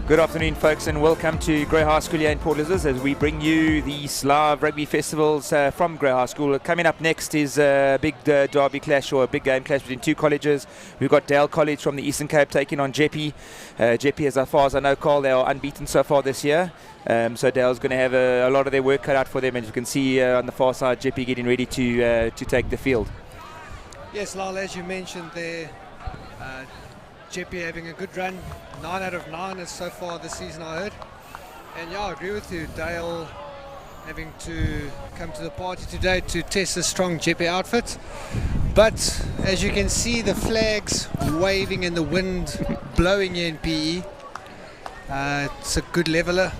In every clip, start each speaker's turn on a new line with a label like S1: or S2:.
S1: Good afternoon, folks, and welcome to Grey High School here in Port Elizabeth as we bring you these live rugby festivals from Grey High School. Coming up next is a big derby clash, or a big game clash between two colleges. We've got Dale College from the Eastern Cape taking on Jeppe. Jeppe, as far as I know, Carl, they are unbeaten so far this year. So Dale's going to have a lot of their work cut out for them, and you can see on the far side Jeppe getting ready to take the field.
S2: Yes, Lyle, as you mentioned there, Jeppe having a good run, 9 out of 9 is so far this season, I heard. And yeah, I agree with you, Dale having to come to the party today to test a strong Jeppe outfit. But as you can see, the flags waving and the wind blowing here in PE. It's a good leveler.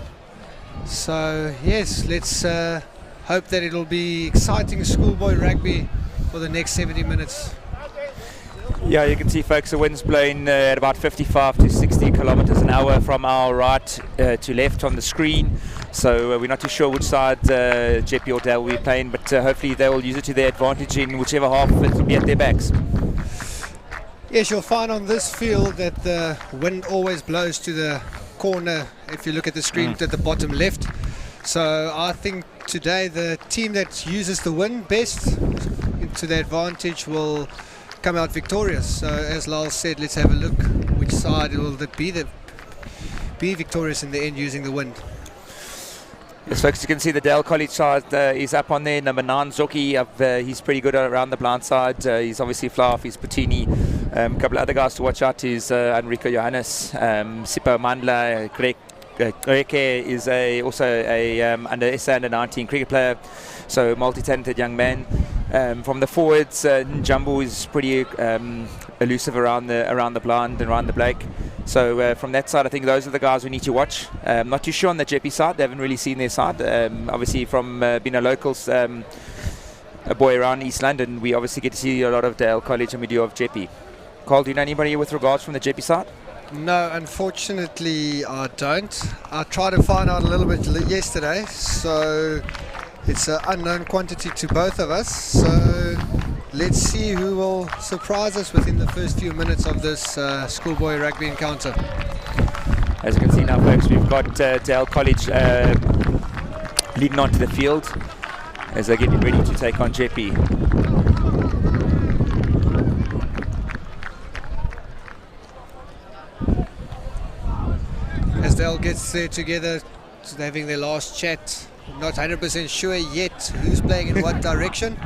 S2: So yes, let's hope that it'll be exciting schoolboy rugby for the next 70 minutes.
S1: Yeah, you can see, folks, the wind's blowing at about 55 to 60 kilometers an hour from our right to left on the screen. So we're not too sure which side Jeppe or Dale will be playing, but hopefully they will use it to their advantage in whichever half it will be at their backs.
S2: Yes, you'll find on this field that the wind always blows to the corner if you look at the screen at the bottom left. So I think today the team that uses the wind best to their advantage will come out victorious. So as Lyle said, let's have a look which side will be victorious in the end using the wind.
S1: Yes, folks, you can see the Dale College side is up on there. Number 9, Zoki, he's pretty good around the blind side. He's obviously fly off, he's Puccini. A couple of other guys to watch out is Enrico Johannes, Sipho Mandla, Greke is also a under 19 cricket player, so multi-talented young man. From the forwards, Njambu is pretty elusive around the blind and around the Blake. So from that side, I think those are the guys we need to watch. Not too sure on the Jeppe side; they haven't really seen their side. Obviously, from being a locals, a boy around East London, we obviously get to see a lot of Dale College and we do of Jeppe. Carl, do you know anybody with regards from the Jeppe side?
S2: No, unfortunately, I don't. I tried to find out a little bit yesterday, so it's an unknown quantity to both of us. So let's see who will surprise us within the first few minutes of this schoolboy rugby encounter.
S1: As you can see now, folks, we've got Dale College leading onto the field as they're getting ready to take on Jeppe.
S2: As Dale gets there together, having their last chat, not 100% sure yet who's playing in what direction.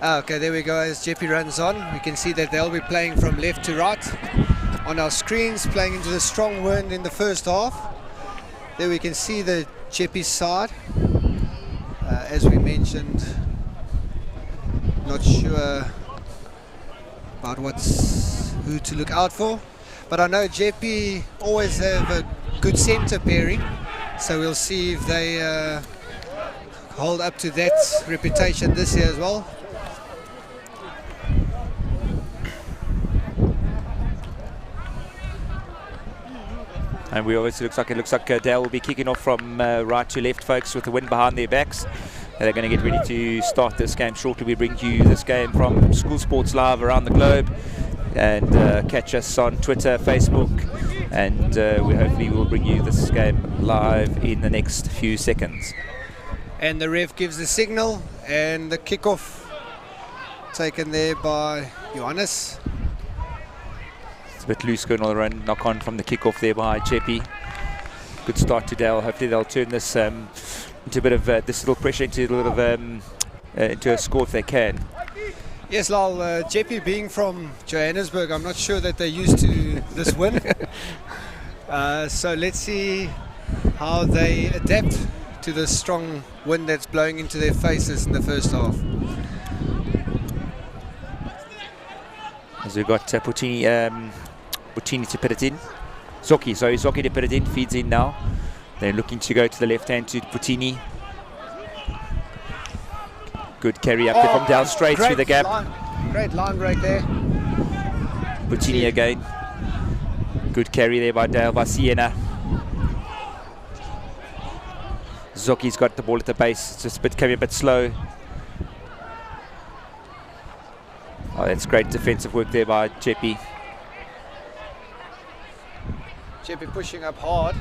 S2: Okay, there we go. As Jeppe runs on, we can see that they'll be playing from left to right. On our screens, playing into the strong wind in the first half. There we can see the Jeppe side. As we mentioned, not sure about who to look out for. But I know Jeppe always have a good centre pairing. So we'll see if they hold up to that reputation this year as well.
S1: And we obviously looks like Dale will be kicking off from right to left, folks, with the wind behind their backs. They're going to get ready to start this game shortly. We bring you this game from School Sports Live around the globe, and catch us on Twitter, Facebook, and we hopefully will bring you this game live in the next few seconds.
S2: And the ref gives the signal, and the kickoff taken there by Johannes.
S1: It's a bit loose going all around, knock on from the kickoff there by Jeppe. Good start to Dale. Hopefully they'll turn this into a bit of this little pressure into a little of into a score if they can.
S2: Yes, Lal, Jeppe being from Johannesburg, I'm not sure that they're used to this wind. So let's see how they adapt to the strong wind that's blowing into their faces in the first half.
S1: As we've got Puccini to put it in. Zoki to put it in, feeds in now. They're looking to go to the left hand to Puccini. Good carry up there from Dale, straight through the gap.
S2: Great line break there.
S1: Puccini again. Good carry there by Dale, by Siena. Zoki's got the ball at the base, it's just coming a bit slow. Oh, that's great defensive work there by Jeppe.
S2: Jeppe pushing up hard.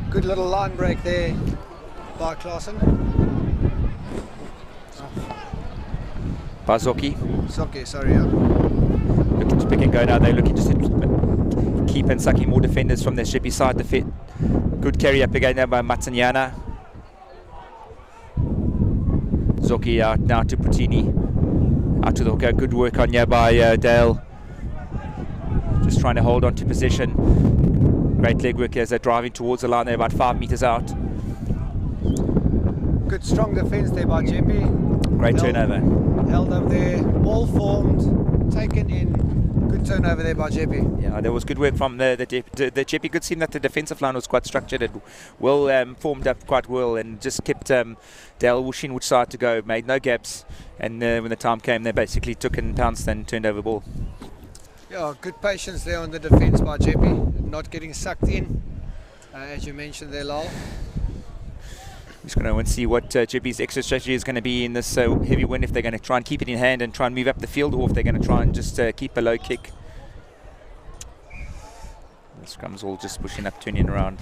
S2: Good little line break there by Klaasen.
S1: By Zoki.
S2: Zoki, sorry. Yeah.
S1: Looking to pick and go now. They're looking just to keep and sucking more defenders from their Jeppe side. Good carry up again there by Matsanyana. Zoki out now to Puccini. Out to the hooker. Good work on here by Dale. Just trying to hold on to position. Great leg work as they're driving towards the line. They're about 5 meters out.
S2: Good strong defense there by Jeppe.
S1: Great turnover.
S2: Held up there. Ball formed. Taken in. Good turnover there by Jeppe.
S1: Yeah, there was good work from the Jeppe. Could seem that the defensive line was quite structured and well formed up quite well, and just kept Dale wishing which side to go. Made no gaps, and when the time came, they basically took and pounced and turned over ball.
S2: Yeah, good patience there on the defense by Jeppe, not getting sucked in, as you mentioned there, Lal.
S1: Just going to go and see what Jeppe's extra strategy is going to be in this heavy wind, if they're going to try and keep it in hand and try and move up the field, or if they're going to try and just keep a low kick. The scrum's all just pushing up, turning around.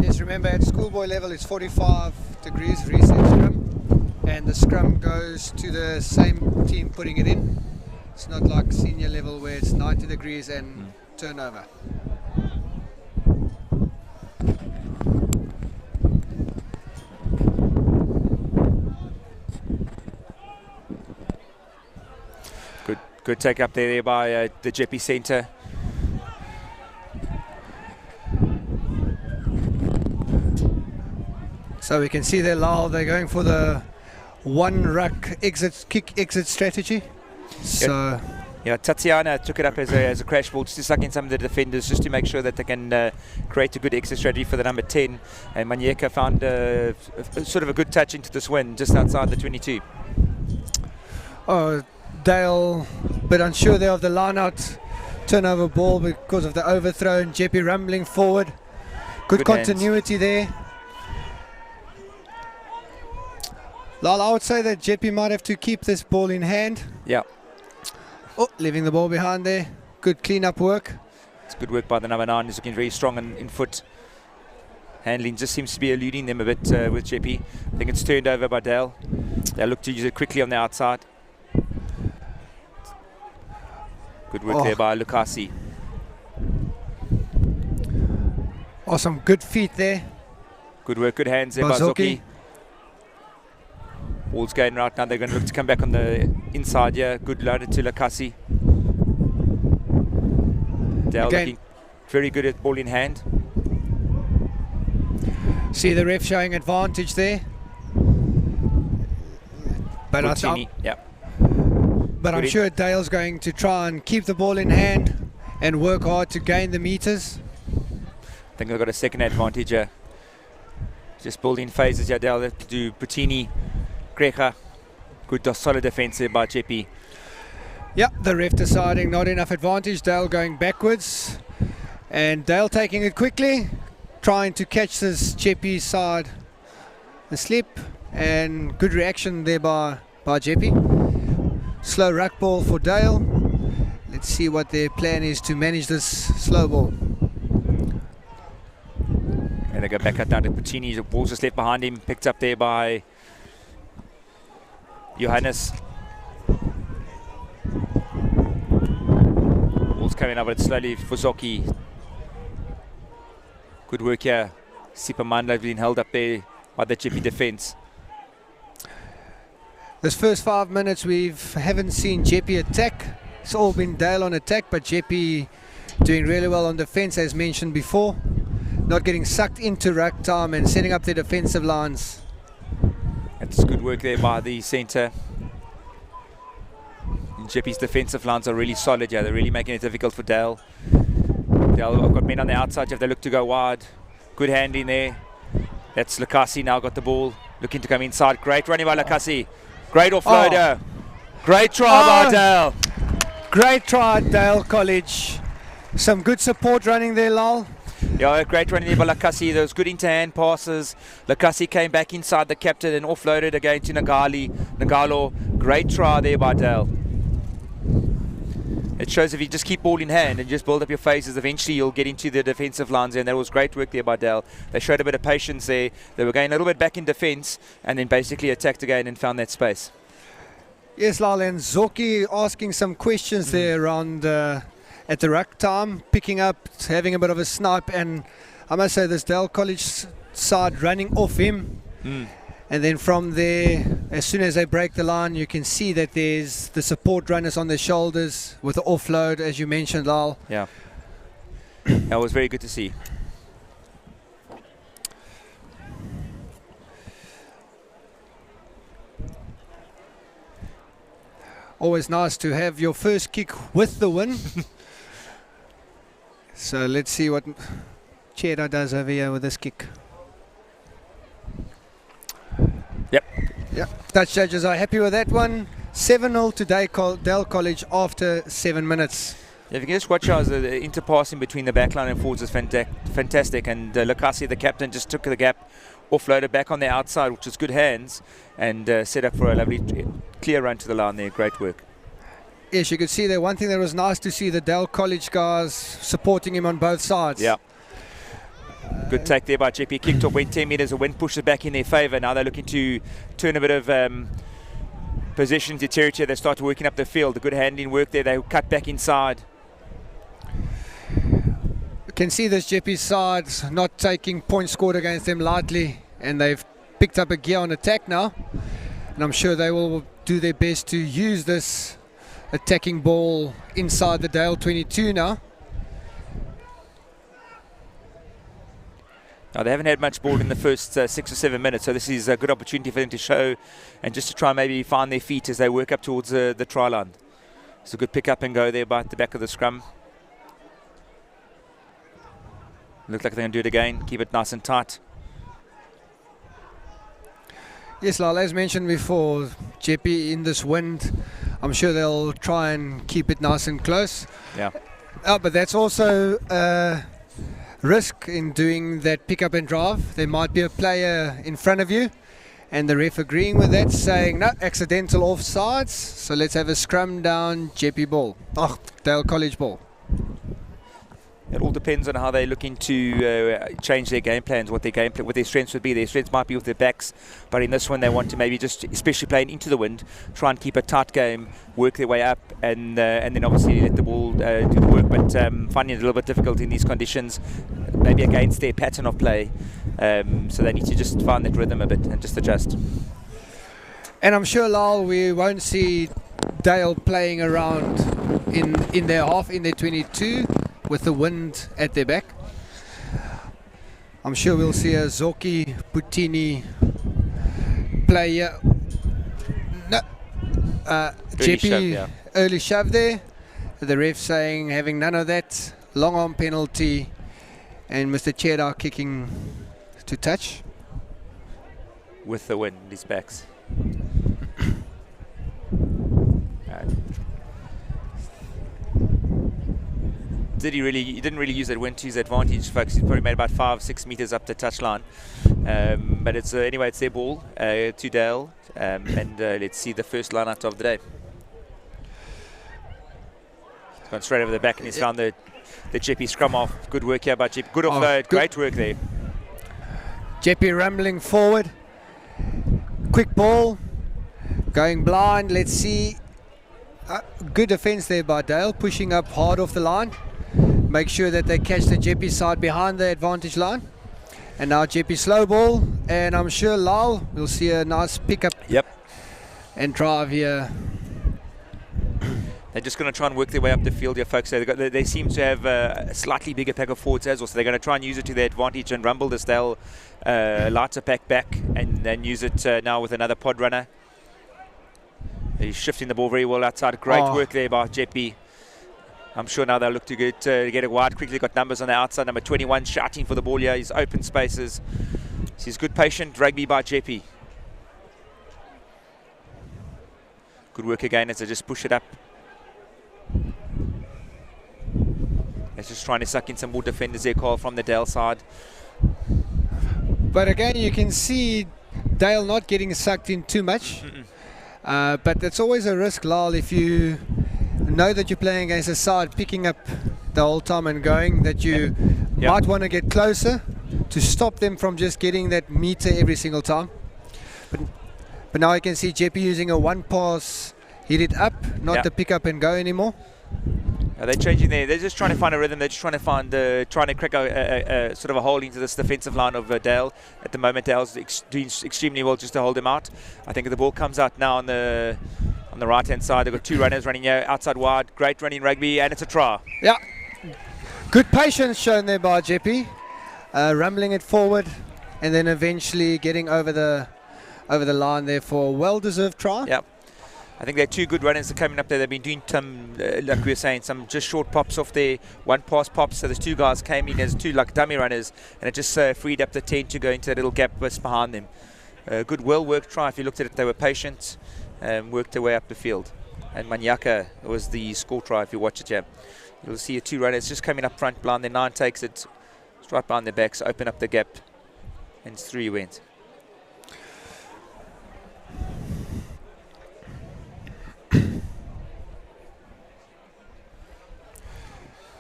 S2: Yes, remember at schoolboy level it's 45 degrees reset scrum, and the scrum goes to the same team putting it in. It's not like senior level where it's 90 degrees and turnover.
S1: Good take up there by the Jeppe centre.
S2: So we can see there, Lal, they're going for the one ruck kick exit strategy. So
S1: yeah, Tatiana took it up as a crash ball, just to suck in some of the defenders, just to make sure that they can create a good exit strategy for the number 10. And Manyeka found sort of a good touch into this win just outside the 22.
S2: Oh, Dale, but unsure there of the line out turnover ball because of the overthrow, and Jeppe rumbling forward. Good continuity hands there. Lal, I would say that Jeppe might have to keep this ball in hand.
S1: Yeah.
S2: Oh, leaving the ball behind there. Good clean-up work.
S1: It's good work by the number 9. He's looking very strong in foot. Handling just seems to be eluding them a bit with Jeppe. I think it's turned over by Dale. They look to use it quickly on the outside. Good work there by Lukasi.
S2: Awesome, good feet there.
S1: Good work, good hands there by Zoki. Ball's going right now. They're going to look to come back on the inside here. Good loaded to Lukasi. Dale looking very good at ball in hand.
S2: See the ref showing advantage there. But I'm sure Dale's going to try and keep the ball in hand and work hard to gain the meters.
S1: I think they've got a second advantage here. Just building phases here. Dale to do Puccini, Grecha. Good solid defense there by Jeppe.
S2: Yeah, the ref deciding not enough advantage. Dale going backwards. And Dale taking it quickly, trying to catch this Jeppe side asleep. And good reaction there by Jeppe. Slow ruck ball for Dale. Let's see what their plan is to manage this slow ball.
S1: And they go back out down to Puccini. The ball's just left behind him. Picked up there by Johannes. Ball's coming up, but it's slowly for Zoki. Good work here. Sipamanda being held up there by the Jeppe defense.
S2: This first 5 minutes we haven't seen Jeppe attack. It's all been Dale on attack, but Jeppe doing really well on defense, as mentioned before. Not getting sucked into ruck time and setting up their defensive lines.
S1: That's good work there by the centre. Jeppe's defensive lines are really solid here. They're really making it difficult for Dale. Dale have got men on the outside if they look to go wide. Good hand in there. That's Lukasi now got the ball. Looking to come inside. Great running by Lukasi. Great offloader. Great try by Dale.
S2: Great try, Dale College. Some good support running there, Lal.
S1: Yeah, great running there by Lukasi. Those good into-hand passes. Lukasi came back inside the captain and offloaded again to Nagalo. Great try there by Dale. It shows if you just keep ball in hand and just build up your phases, eventually you'll get into the defensive lines, and that was great work there by Dale. They showed a bit of patience there. They were going a little bit back in defence and then basically attacked again and found that space.
S2: Yes, Lal, and Zoki asking some questions there around at the ruck time, picking up, having a bit of a snipe, and I must say this Dale College side running off him. And then from there, as soon as they break the line, you can see that there's the support runners on their shoulders with the offload, as you mentioned, Lal.
S1: Yeah. That was very good to see.
S2: Always nice to have your first kick with the win. So let's see what Cheddar does over here with this kick. Yep. Dutch judges are happy with that one. 7-0 to Dale College after 7 minutes.
S1: Yeah, if you can just watch how the interpassing between the backline and forwards is fantastic. And Lukasi, the captain, just took the gap, offloaded back on the outside, which is good hands, and set up for a lovely clear run to the line there. Great work.
S2: Yes, you could see there. One thing that was nice to see, the Dale College guys supporting him on both sides.
S1: Yeah. Good take there by Jeppe. Kicked off, went 10 metres, the wind pushed it back in their favour. Now they're looking to turn a bit of possession into territory. They start working up the field. The good handling work there. They cut back inside.
S2: You can see this Jeppe side not taking points scored against them lightly, and they've picked up a gear on attack now. And I'm sure they will do their best to use this attacking ball inside the Dale 22 now.
S1: Now, they haven't had much ball in the first 6 or 7 minutes, so this is a good opportunity for them to show and just to try and maybe find their feet as they work up towards the try line. It's a good pick up and go there by the back of the scrum. Looks like they're going to do it again. Keep it nice and tight.
S2: Yes, Lal, as mentioned before, Jeppe in this wind, I'm sure they'll try and keep it nice and close.
S1: Yeah.
S2: But that's also risk in doing that pick up and drive. There might be a player in front of you and the ref agreeing with that, saying no, accidental offsides, so let's have a scrum down Jeppe ball. Dale College ball.
S1: It all depends on how they're looking to change their game plans, what their strengths would be. Their strengths might be with their backs, but in this one they want to maybe just, especially playing into the wind, try and keep a tight game, work their way up, and then obviously let the ball do the work. But finding it a little bit difficult in these conditions, maybe against their pattern of play. So they need to just find that rhythm a bit and just adjust.
S2: And I'm sure, Lal, we won't see Dale playing around in their half, in their 22. With the wind at their back. I'm sure we'll see a Zoki Puttini player. No, Jeppe early shove there. The ref saying having none of that. Long arm penalty, and Mr. Cheddar kicking to touch.
S1: With the wind, his backs. He didn't really use that wind to his advantage, folks. He's probably made about 5-6 meters up the touchline. But it's anyway, it's their ball to Dale. And let's see the first line out of the day. It's gone straight over the back, and he's found the Jeppe scrum off. Good work here by Jeppe. Good offload. Great work there.
S2: Jeppe rumbling forward. Quick ball. Going blind. Let's see. Good defense there by Dale, pushing up hard off the line. Make sure that they catch the Jeppe side behind the advantage line. And now Jeppe slow ball, and I'm sure Lal will see a nice pickup.
S1: Yep.
S2: And drive here.
S1: They're just going to try and work their way up the field here, folks. So they seem to have a slightly bigger pack of forwards as well, so they're going to try and use it to their advantage and rumble this Dale lighter pack back, and then use it now with another pod runner. He's shifting the ball very well outside. Great work there by Jeppe. I'm sure now they'll look to get it wide quickly. Got numbers on the outside. Number 21 shouting for the ball here. He's open spaces. He's good patient rugby by Jeppe. Good work again as they just push it up. They're just trying to suck in some more defenders there, Carl, from the Dale side.
S2: But again, you can see Dale not getting sucked in too much. But it's always a risk, Lal, if you know that you're playing against a side picking up the whole time and going, that you might want to get closer to stop them from just getting that meter every single time. But now I can see Jeppe using a one pass, hit it up, not the pick up and go anymore.
S1: They're changing there. They're just trying to find a rhythm. They're just trying to find, trying to crack a sort of a hole into this defensive line of Dale. At the moment, Dale's doing extremely well just to hold him out. I think if the ball comes out now on the right-hand side, they've got two runners running here, outside wide. Great running Rugby, and it's a try.
S2: Yeah. Good patience shown there by Jeppe. Rumbling it forward, and then eventually getting over the line there for a well-deserved try.
S1: Yeah. I think they're two good runners that are coming up there. They've been doing some, like we were saying, some just short pops off there, one pass pops. So there's two guys came in as two like dummy runners, and it just freed up the 10 to go into that little gap just behind them. Good, well-worked try. If you looked at it, they were patient, worked their way up the field. And Manyaka was the score try. If you watch it, you'll see two runners just coming up front blind. Their 9 takes it right behind their backs, open up the gap, and 3 went.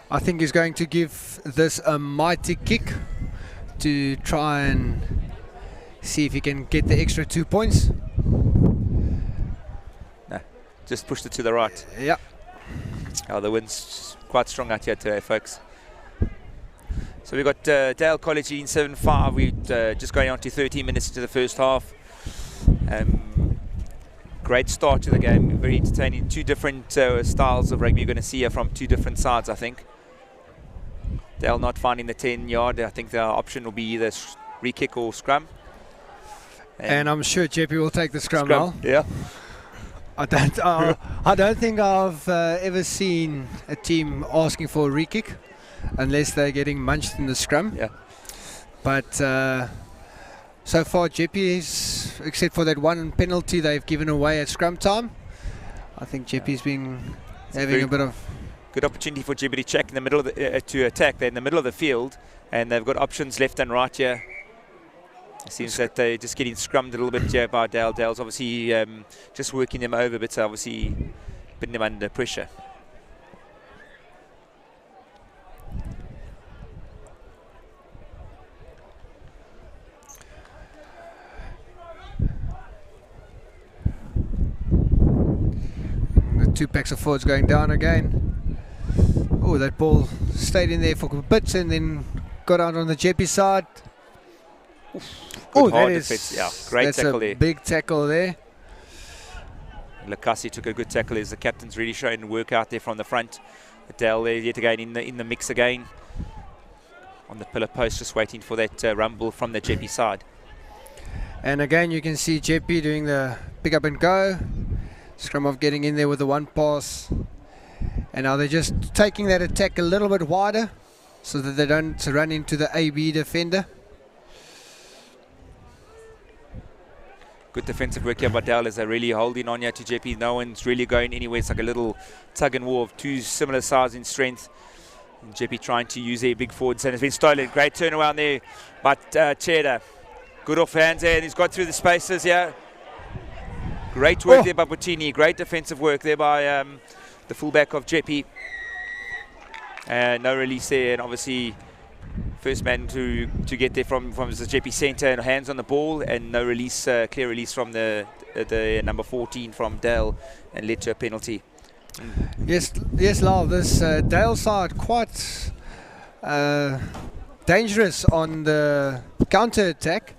S2: I think he's going to give this a mighty kick to try and see if he can get the extra 2 points.
S1: No, just pushed it to the right.
S2: Yeah.
S1: Oh, the wind's quite strong out here today, folks. So we've got Dale College in 7-5. We're just going on to 13 minutes into the first half. Great start to the game, very entertaining. Two different styles of rugby you're going to see here from two different sides, I think. Dale not finding the 10-yard. I think the option will be either re-kick or scrum.
S2: And I'm sure Jeppe will take the scrum now.
S1: Yeah.
S2: I don't think I've ever seen a team asking for a re-kick unless they're getting munched in the scrum.
S1: Yeah.
S2: But so far, Jeppe's, except for that one penalty they've given away at scrum time, I think Jeppe's been having a bit of
S1: good opportunity for Jeppe to check in the middle of the, to attack. They're in the middle of the field, and they've got options left and right here. It seems that they're just getting scrummed a little bit here by Dale. Dale's obviously just working them over, but obviously putting them under pressure.
S2: The 2 packs of forwards going down again. Oh, that ball stayed in there for bits and then got out on the Jeppe side.
S1: Oh, that is great tackle there.
S2: Big tackle there.
S1: Lakasi took a good tackle as the captain's really showing work out there from the front. Dale there yet again in the mix again. On the pillar post, just waiting for that rumble from the Jeppe side.
S2: And again, you can see Jeppe doing the pick up and go. Scrum-off getting in there with the one pass. And now they're just taking that attack a little bit wider so that they don't run into the AB defender.
S1: Good defensive work here by Dale as they're really holding on here to Jeppe. No one's really going anywhere. It's like a little tug and war of two similar size in strength. And Jeppe trying to use their big forwards, and it's been stolen. Great turnaround there by Cheddar. Good off hands there, and he's got through the spaces here. Great work there by Bottini. Great defensive work there by the fullback of Jeppe. No release there, and obviously first man to get there from the Jeppe centre, and hands on the ball, and no release, clear release from the number 14 from Dale, and led to a penalty.
S2: Yes, Lyle, this Dale side quite dangerous on the counter attack.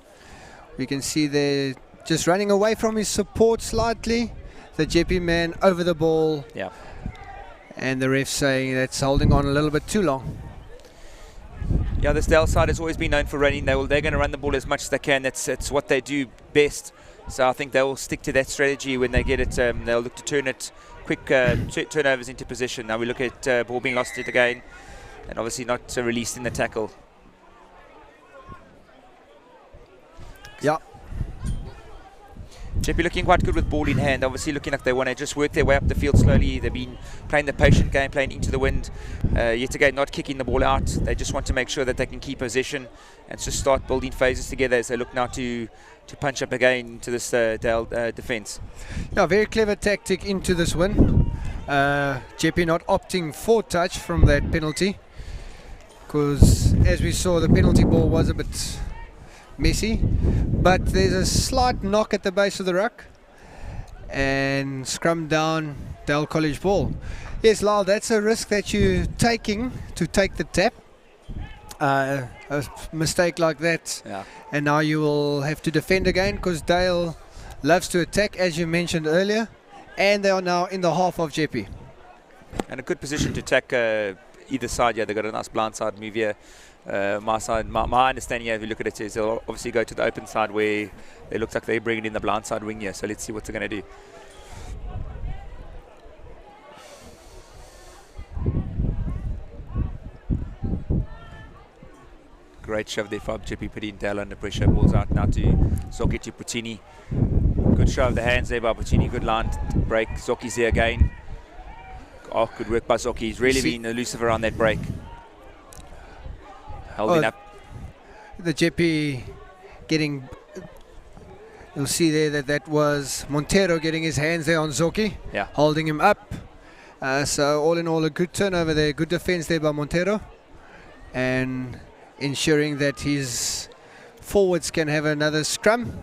S2: We can see they're just running away from his support slightly. The Jeppe man over the ball.
S1: Yeah.
S2: And the ref saying that's holding on a little bit too long.
S1: Yeah, this Dale side has always been known for running. They're going to run the ball as much as they can. That's what they do best. So I think they will stick to that strategy when they get it. They'll look to turn it quick turnovers into position. Now we look at ball being lost it again, and obviously not released in the tackle.
S2: Yeah.
S1: Jeppe looking quite good with ball in hand, obviously looking like they want to just work their way up the field slowly. They've been playing the patient game, playing into the wind. Yet again, not kicking the ball out. They just want to make sure that they can keep possession and just start building phases together as they look now to punch up again to this Dale defence.
S2: Yeah, very clever tactic into this win Jeppe not opting for touch from that penalty, because as we saw, the penalty ball was a bit messy, but there's a slight knock at the base of the ruck and scrum down, Dale College ball. Yes, Lyle, that's a risk that you're taking to take the tap. A mistake like that, and now you will have to defend again, because Dale loves to attack, as you mentioned earlier, and they are now in the half of Jeppe.
S1: And a good position to attack either side. Yeah, they've got a nice blind side move here. My understanding here, if you look at it, is they'll obviously go to the open side where it looks like they're bringing in the blind side wing here. So let's see what they're going to do. Great shove there from Jeppe, putting Dale under pressure. Balls out now to Zoki to Puccini. Good show of the hands there by Puccini. Good line break. Zoki's there again. Oh, good work by Zoki. He's really been elusive around that break. Holding up.
S2: The Jeppe getting... You'll see there that was Montero getting his hands there on Zoki.
S1: Yeah.
S2: Holding him up. So all in all, a good turnover there. Good defense there by Montero. And ensuring that his forwards can have another scrum.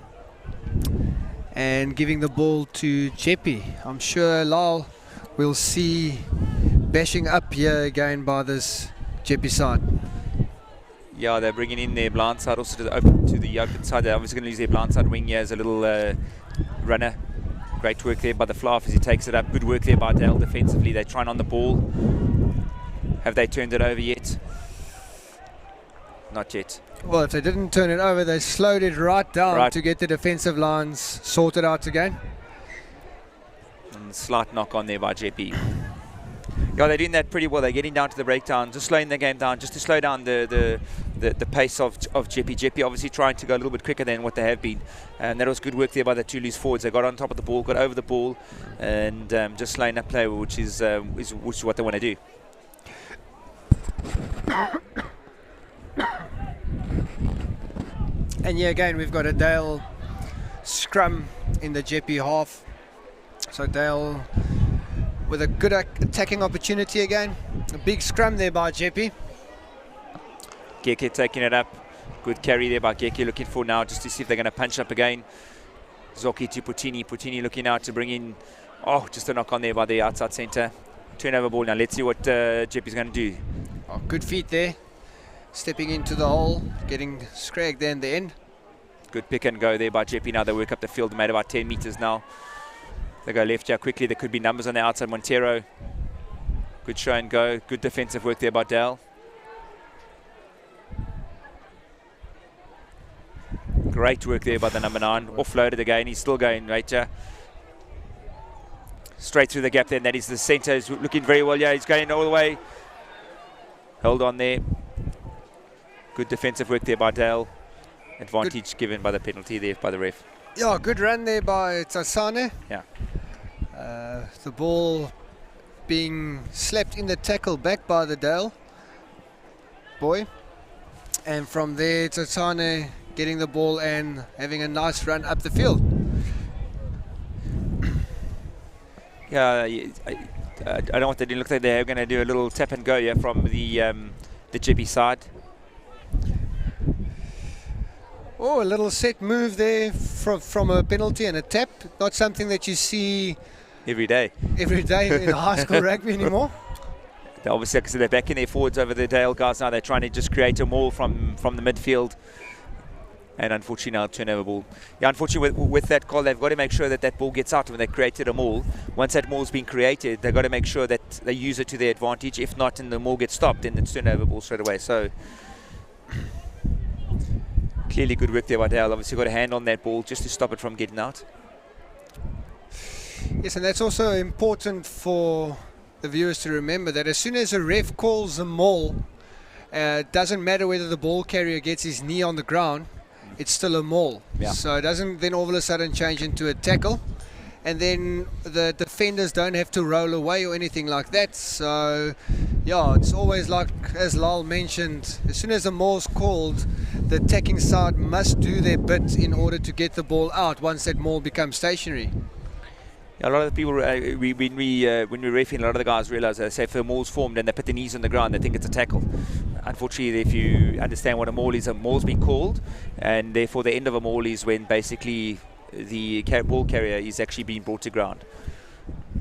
S2: And giving the ball to Jeppe. I'm sure Lyle will see bashing up here again by this Jeppe side.
S1: Yeah, they're bringing in their blind side also to the open side. They're obviously going to lose their blind side wing here as a little runner. Great work there by the Flaff as he takes it up. Good work there by Dale defensively. They're trying on the ball. Have they turned it over yet? Not yet.
S2: Well, if they didn't turn it over, they slowed it right down to get the defensive lines sorted out again.
S1: And slight knock on there by Jeppe. Yeah, they're doing that pretty well. They're getting down to the breakdown, just slowing the game down, just to slow down the pace of Jeppe. Jeppe obviously trying to go a little bit quicker than what they have been. And that was good work there by the two loose forwards. They got on top of the ball, got over the ball, and just slowing up play, which is what they want to do.
S2: And yeah, again, we've got a Dale scrum in the Jeppe half. So Dale with a good attacking opportunity again. A big scrum there by Jeppe.
S1: Geke taking it up. Good carry there by Geke, looking for now just to see if they're going to punch up again. Zoki to Puccini. Puccini looking out to bring in, just a knock on there by the outside centre. Turnover ball now. Let's see what Jeppe's going to do.
S2: Oh, good feet there. Stepping into the hole, getting scragged there in the end.
S1: Good pick and go there by Jeppe. Now they work up the field, made about 10 metres now. They go left here quickly. There could be numbers on the outside. Montero. Good show and go. Good defensive work there by Dale. Great work there by the number 9. Offloaded again. He's still going right here. Straight through the gap there. And that is the centre. He's looking very well. Yeah, he's going all the way. Held on there. Good defensive work there by Dale. Advantage given by the penalty there by the ref.
S2: Yeah, good run there by Tasane.
S1: Yeah.
S2: The ball being slapped in the tackle back by the Dale boy. And from there, Tasane getting the ball and having a nice run up the field.
S1: Yeah, I don't know what they did. Look like they're going to do a little tap and go here from the Jeppe side.
S2: Oh, a little set move there from a penalty and a tap. Not something that you see
S1: every day
S2: in high school rugby anymore.
S1: They're obviously, because they're backing their forwards over the Dale guys now. They're trying to just create a maul from the midfield. And unfortunately now turnover ball. Yeah, unfortunately with that call, they've got to make sure that that ball gets out when they created a maul. Once that maul's been created, they've got to make sure that they use it to their advantage. If not, and the maul gets stopped, then it's turnover ball straight away. So clearly good work there by Dale. Obviously got a hand on that ball just to stop it from getting out.
S2: Yes, and that's also important for the viewers to remember, that as soon as a ref calls a maul, doesn't matter whether the ball carrier gets his knee on the ground, it's still a maul.
S1: Yeah.
S2: So it doesn't then all of a sudden change into a tackle, and then the defenders don't have to roll away or anything like that. So yeah, it's always like, as Lyle mentioned, as soon as the maul's called, the attacking side must do their bit in order to get the ball out once that maul becomes stationary.
S1: A lot of the people, when we referee, a lot of the guys realise that, say, if a maul's formed and they put their knees on the ground, they think it's a tackle. Unfortunately, if you understand what a maul's been called, and therefore the end of a maul is when basically the ball carrier is actually being brought to ground.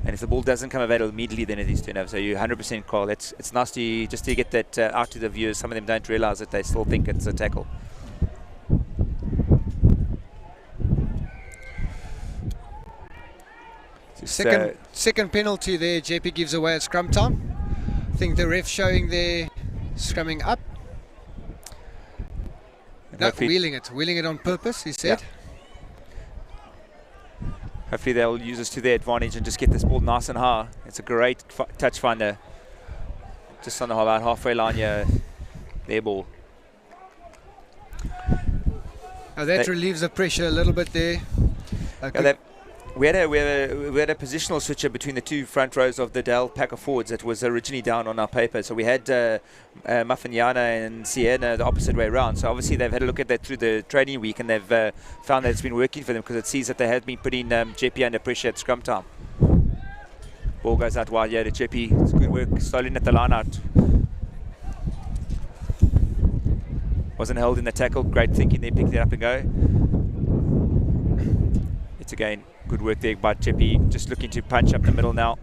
S1: And if the ball doesn't come available immediately, then it is turnover. So you're 100% call. It's nice to just to get that out to the viewers. Some of them don't realise that they still think it's a tackle.
S2: Second penalty there, Jeppe gives away at scrum time. I think the ref showing there scrumming up. No, wheeling it on purpose, he said.
S1: Yeah. Hopefully they'll use this to their advantage and just get this ball nice and high. It's a great touch finder. Just on the about halfway line here, their ball.
S2: Now that relieves the pressure a little bit there.
S1: We had a positional switcher between the two front rows of the Dell pack of forwards that was originally down on our paper. So we had Mafanyana and Siena the opposite way around. So obviously they've had a look at that through the training week, and they've found that it's been working for them, because it sees that they have been putting Jeppe under pressure at scrum time. Ball goes out wide, yeah, to Jeppe. It's good work, stolen at the line out. Wasn't held in the tackle. Great thinking there, picked it up and go. It's again good work there by Jeppe, just looking to punch up the middle now.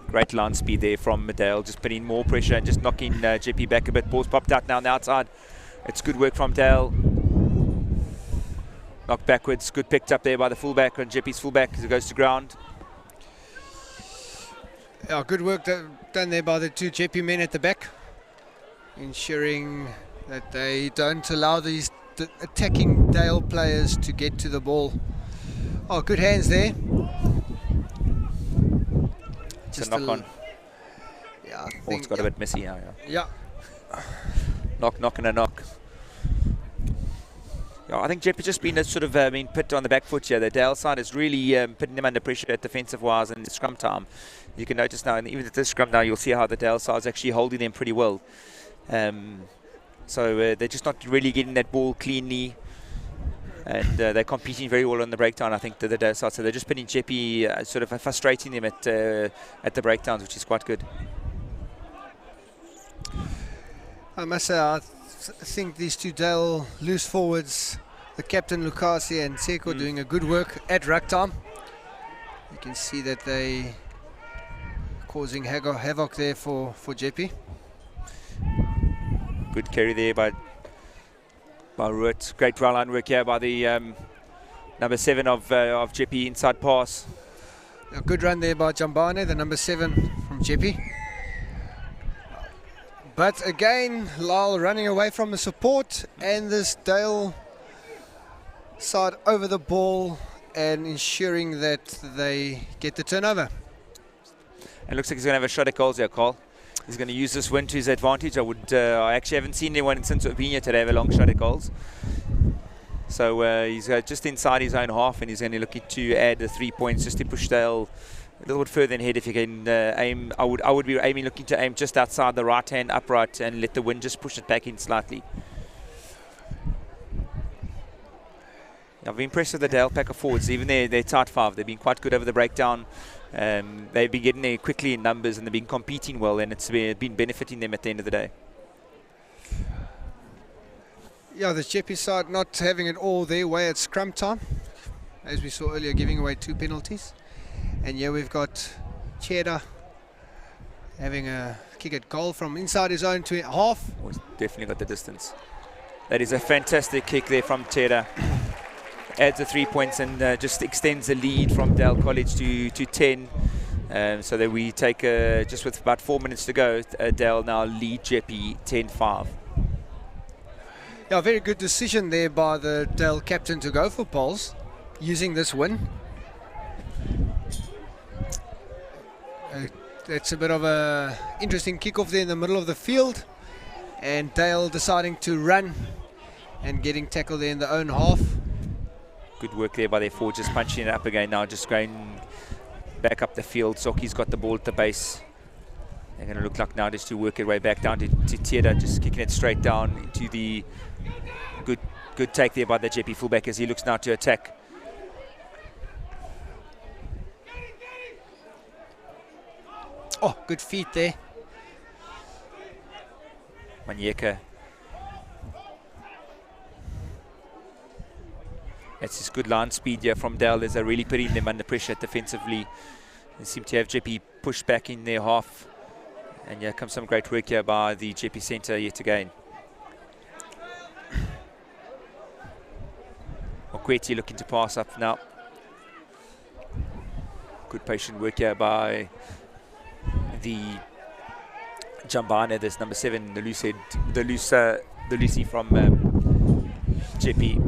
S1: Great line speed there from Dale, just putting more pressure and just knocking Jeppe back a bit. Ball's popped out now on the outside. It's good work from Dale. Knocked backwards, good picked up there by the fullback, and Jeppe's fullback as it goes to ground.
S2: Yeah, good work done there by the two Jeppe men at the back, ensuring that they don't allow these attacking Dale players to get to the ball. Oh, good hands there.
S1: Just a knock on.
S2: Yeah, I think
S1: it's got a bit messy now.
S2: Yeah.
S1: Knock and a knock. Yeah, I think Jeppe just been sort of been put on the back foot here. The Dale side is really putting them under pressure at defensive wise in the scrum time. You can notice now, and even at this scrum now, you'll see how the Dale side is actually holding them pretty well. So they're just not really getting that ball cleanly, and they're competing very well on the breakdown, I think, to the Dale side. So they're just putting Jeppe, sort of frustrating them at the breakdowns, which is quite good.
S2: I must say, I think these two Dale loose forwards, the captain Lukasi and Seko, doing a good work at ruck time. You can see that they causing havoc there for Jeppe.
S1: Good carry there by Ruud. Great dry line work here by the number 7 of Jeppe, inside pass.
S2: A good run there by Jambane, the number 7 from Jeppe. But again, Lyle running away from the support, and this Dale side over the ball and ensuring that they get the turnover.
S1: And it looks like he's going to have a shot at goals here, Carl. He's going to use this win to his advantage. I actually haven't seen anyone since I've been here today have a long shot at goals. So he's just inside his own half, and he's going to look to add the 3 points just to push Dale a little bit further ahead. If you can aim, I would be looking to aim just outside the right hand upright and let the wind just push it back in slightly. I've been impressed with the Dale pack of forwards. Even their tight 5, they've been quite good over the breakdown. They've been getting there quickly in numbers, and they've been competing well, and it's been benefiting them at the end of the day.
S2: Yeah, the Jeppe side not having it all their way at scrum time, as we saw earlier, giving away 2 penalties. And yeah, we've got Cheddar having a kick at goal from inside his own to half.
S1: Oh, he's definitely got the distance. That is a fantastic kick there from Cheddar. Adds the 3 points and just extends the lead from Dale College to 10. So that we take, just with about 4 minutes to go, Dale now lead Jeppe 10-5.
S2: Yeah, very good decision there by the Dale captain to go for poles, using this win. It's a bit of a interesting kickoff there in the middle of the field, and Dale deciding to run and getting tackled there in their own half.
S1: Good work there by their forward, just punching it up again now, just going back up the field. Soki's got the ball at the base. They're going to look like now just to work their way back down to Tieda, just kicking it straight down into the Good take there by the Jeppe fullback as he looks now to attack.
S2: Oh, good feet there.
S1: Manyeka. That's his good line speed here from Dale as they're really putting them under pressure defensively. They seem to have Jeppe pushed back in their half. And here comes some great work here by the Jeppe centre yet again. Okweti looking to pass up now. Good patient work here by the Jambana, this number 7, the Lucy from Jeppe.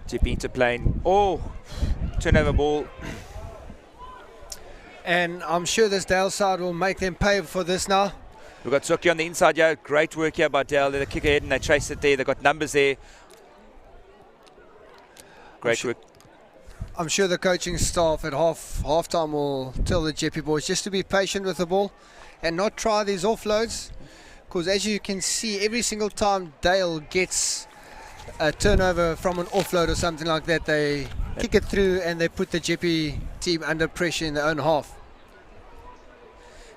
S1: Jeppe into plane. Oh, turnover ball.
S2: And I'm sure this Dale side will make them pay for this now.
S1: We've got Zuki on the inside here. Great work here by Dale. They kick ahead and they chase it there. They've got numbers there. Great work.
S2: I'm sure the coaching staff at halftime will tell the Jeppe boys just to be patient with the ball and not try these offloads, because as you can see, every single time Dale gets a turnover from an offload or something like that, they kick it through and they put the Jeppe team under pressure in their own half.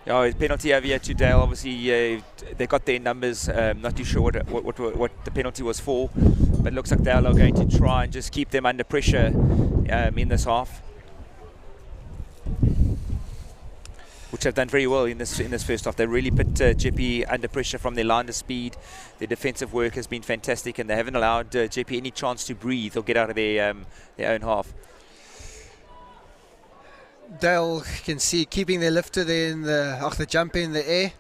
S1: Yeah, penalty over here to Dale. Obviously, they got their numbers. Not too sure what the penalty was for, but it looks like Dale are going to try and just keep them under pressure in this half, which have done very well in this first half. They really put Jeppe under pressure from their line of speed. Their defensive work has been fantastic, and they haven't allowed Jeppe any chance to breathe or get out of their own half.
S2: Dale can see keeping their lifter there in the jumper in the air,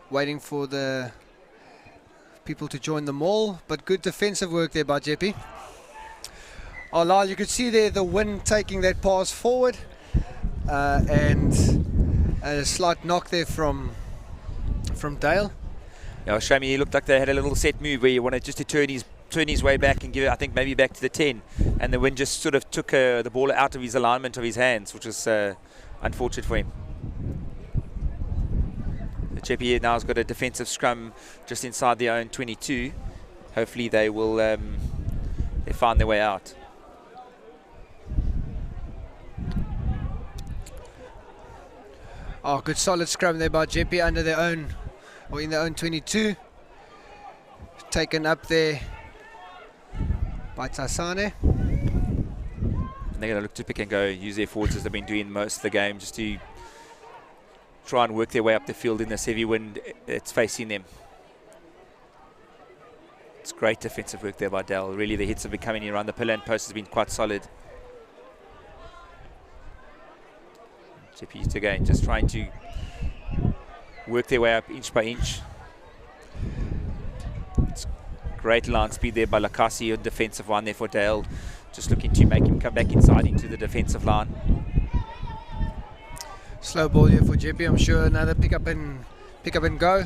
S2: waiting for the people to join the maul, but good defensive work there by Jeppe. Oh, Lyle, you could see there the wind taking that pass forward, and a slight knock there from Dale.
S1: Yeah, Shami, he looked like they had a little set move where he wanted just to turn his way back and give it, I think, maybe back to the 10, and the wind just sort of took the ball out of his alignment of his hands, which was unfortunate for him. The Jeppe now has got a defensive scrum just inside their own 22. Hopefully they will they find their way out.
S2: Oh, good solid scrum there by Jeppe under their own, or in their own 22. Taken up there by Tasane.
S1: They're going to look to pick and go, use their forwards as they've been doing most of the game, just to try and work their way up the field in this heavy wind that's facing them. It's great defensive work there by Dale. Really, the hits have been coming in around the pillar and post has been quite solid. Jeppe again, just trying to work their way up inch by inch. It's great line speed there by Lakasi, a defensive one there for Dale. Just looking to make him come back inside into the defensive line.
S2: Slow ball here for Jeppe. I'm sure another pick up and go.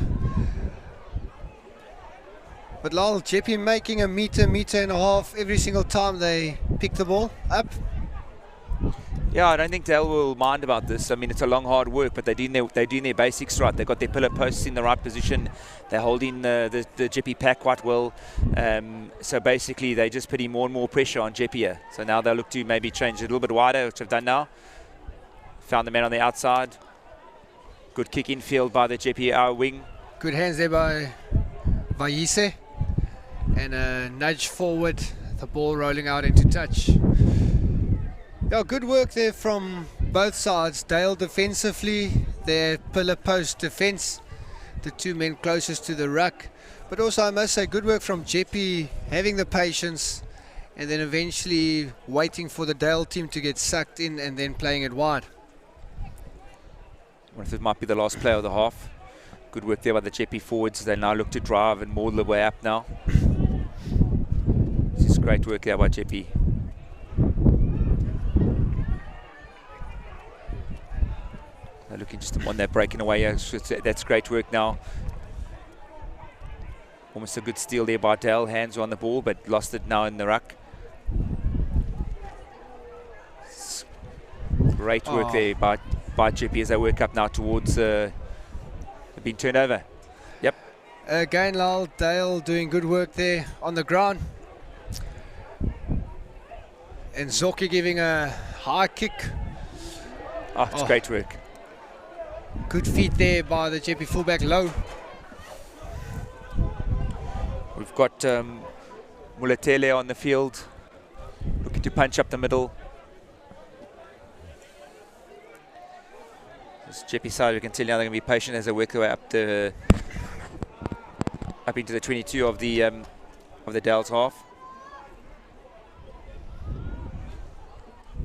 S2: But Lyle, Jeppe making a meter and a half every single time they pick the ball up.
S1: Yeah, I don't think Dale will mind about this. I mean, it's a long, hard work, but they're doing their basics right. They've got their pillar posts in the right position. They're holding the Jeppe pack quite well. So basically, they're just putting more and more pressure on Jeppe here. So now they'll look to maybe change it a little bit wider, which they've done now. Found the man on the outside. Good kick in field by the Jeppe wing.
S2: Good hands there by Vayise. And a nudge forward, the ball rolling out into touch. Yeah, good work there from both sides. Dale defensively, their pillar post defense, the two men closest to the ruck. But also, I must say, good work from Jeppe, having the patience and then eventually waiting for the Dale team to get sucked in and then playing it wide.
S1: I wonder if it might be the last play of the half. Good work there by the Jeppe forwards. They now look to drive and maul the way up now. This is great work there by Jeppe. They're looking just on that breaking away. That's great work now. Almost a good steal there by Dale. Hands on the ball, but lost it now in the ruck. Great work there by Jeppe as they work up now towards being turned over. Yep.
S2: Again, Lal, Dale doing good work there on the ground. And Zoki giving a high kick.
S1: Oh, it's great work.
S2: Good feet there by the Jeppe fullback low.
S1: We've got Mulatele on the field, looking to punch up the middle. This Jeppe side, we can tell now they're going to be patient as they work their way up into the 22 of the Dales half.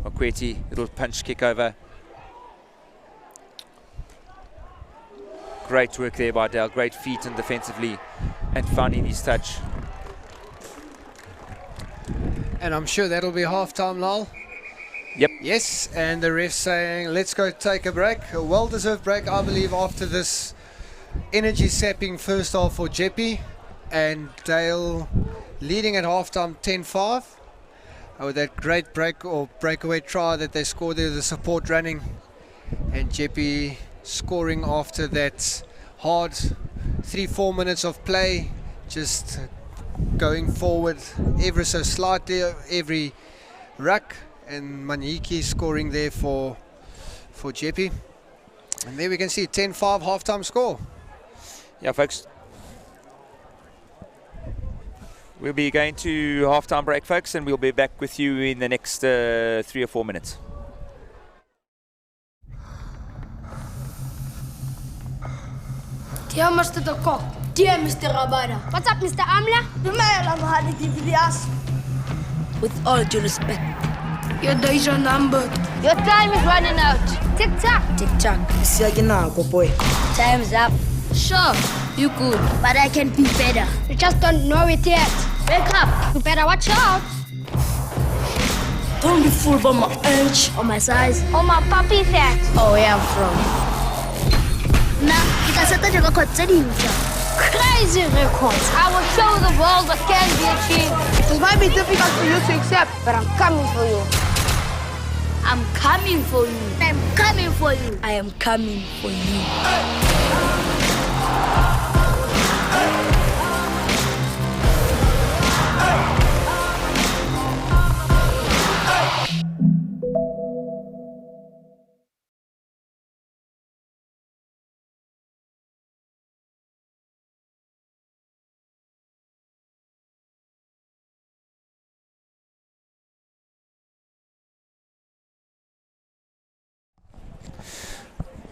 S1: Okweti, little punch kick over. Great work there by Dale, great feet and defensively and finding his touch.
S2: And I'm sure that'll be half-time, Lal.
S1: Yep.
S2: Yes, and the ref saying, let's go take a break. A well-deserved break, I believe, after this energy-sapping first half for Jeppe. And Dale leading at half-time 10-5. With that great breakaway try that they scored there, the support running. And Jeppe scoring after that hard 3-4 minutes of play, just going forward ever so slightly every ruck, and Manyiki scoring there for Jeppe. And there we can see 10-5 halftime score.
S1: Yeah, folks. We'll be going to halftime break, folks, and we'll be back with you in the next 3 or 4 minutes.
S3: Dear Mr. the Cock, dear Mr. Rabada. What's up, Mr. Amla? With all due respect, your days are numbered. Your time is running out. Tick tock. Tick tock.
S4: Boy.
S3: Time's up. Sure, you could, but I can be better. You just don't know it yet. Wake up. You better watch out.
S4: Don't be fooled by my age.
S3: Or my size. Or my puppy fat.
S4: Oh, where I'm from.
S3: Nah, because I thought crazy records. I will show the world what can be achieved. It might be difficult for you to accept, but I'm coming for you. I'm coming for you. I'm coming for you.
S4: I am coming for you.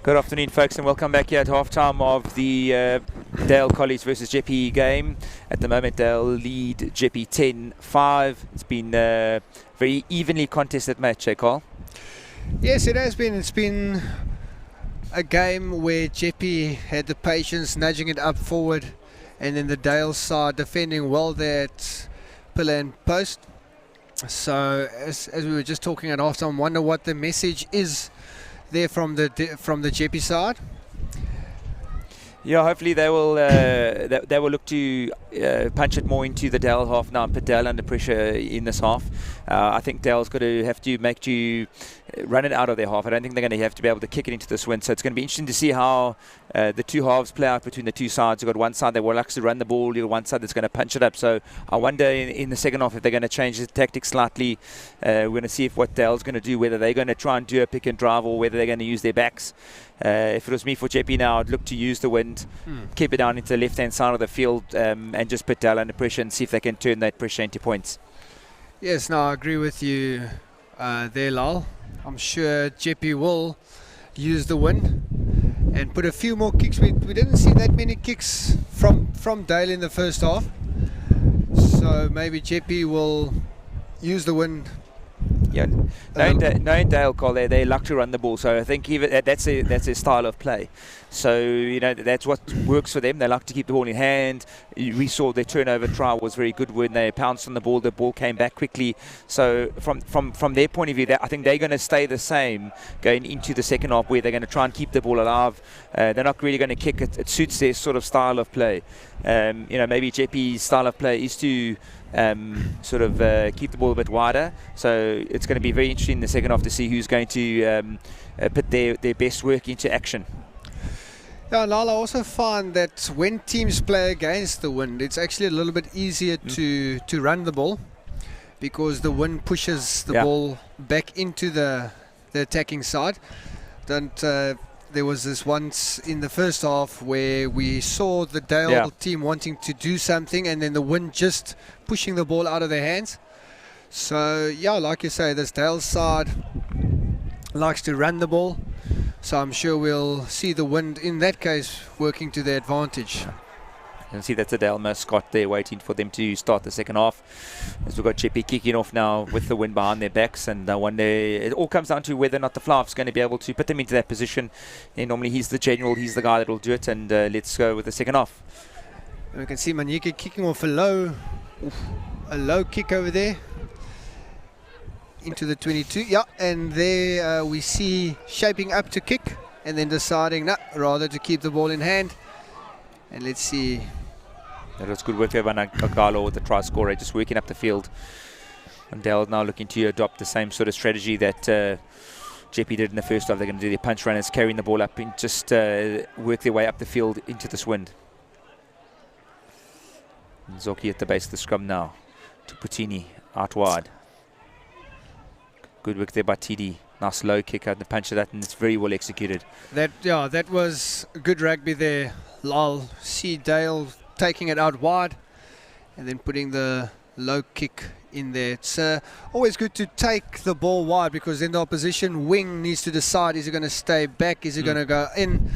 S1: Good afternoon, folks, and welcome back here at halftime of the Dale College versus Jeppe game. At the moment, Dale lead Jeppe 10-5. It's been a very evenly contested match, Carl?
S2: Yes, it has been. It's been a game where Jeppe had the patience, nudging it up forward, and then the Dale side defending well there at pillar and post. So, as we were just talking at halftime, wonder what the message is there from the Jeppe side.
S1: Yeah, hopefully they will look to punch it more into the Dale half now and put Dale under pressure in this half. I think Dale's got to have to make you run it out of their half. I don't think they're going to have to be able to kick it into this win. So it's going to be interesting to see how the two halves play out between the two sides. You've got one side that likes to run the ball, you've got one side that's going to punch it up. So I wonder in the second half if they're going to change the tactics slightly. We're going to see what Dale's going to do, whether they're going to try and do a pick and drive or whether they're going to use their backs. If it was me for Jeppe now, I'd look to use the wind, keep it down into the left-hand side of the field, and just put Dale under pressure and see if they can turn that pressure into points.
S2: Yes, no, I agree with you there, Lal. I'm sure Jeppe will use the wind and put a few more kicks. We didn't see that many kicks from Dale in the first half, so maybe Jeppe will use the wind.
S1: Yeah, knowing Dale, Carl, they like to run the ball, so I think even that's their style of play. So that's what works for them. They like to keep the ball in hand. We saw their turnover try was very good when they pounced on the ball came back quickly. So from their point of view, I think they're going to stay the same going into the second half, where they're going to try and keep the ball alive. They're not really going to kick it. It suits their sort of style of play. Maybe Jeppe's style of play is to keep the ball a bit wider. So it's going to be very interesting in the second half to see who's going to put their best work into action.
S2: Yeah, Lala, I also find that when teams play against the wind, it's actually a little bit easier to run the ball because the wind pushes the ball back into the attacking side. There was this once in the first half where we saw the Dale team wanting to do something and then the wind just pushing the ball out of their hands. So, yeah, like you say, this Dale side likes to run the ball. So I'm sure we'll see the wind in that case working to their advantage.
S1: You can see that's a Dale mascot there waiting for them to start the second half. As we've got Jeppe kicking off now with the wind behind their backs, and I wonder, it all comes down to whether or not the Fluff's going to be able to put them into that position. And normally he's the general, he's the guy that will do it, and let's go with the second half.
S2: And we can see Manyike kicking off a low kick over there into the 22. Yeah, and there we see shaping up to kick and then deciding rather to keep the ball in hand. And let's see.
S1: That was good work there by Nagalo with the try scorer, just working up the field. And Dale now looking to adopt the same sort of strategy that Jeppe did in the first half. They're going to do their punch runners, carrying the ball up and just work their way up the field into this wind. And Zoki at the base of the scrum now to Putini out wide. Good work there by TD. Nice low kick out the punch of that, and it's very well executed.
S2: That was good rugby there. I'll see Dale taking it out wide and then putting the low kick in there. It's always good to take the ball wide because then the opposition wing needs to decide, is he going to stay back, is he going to go in?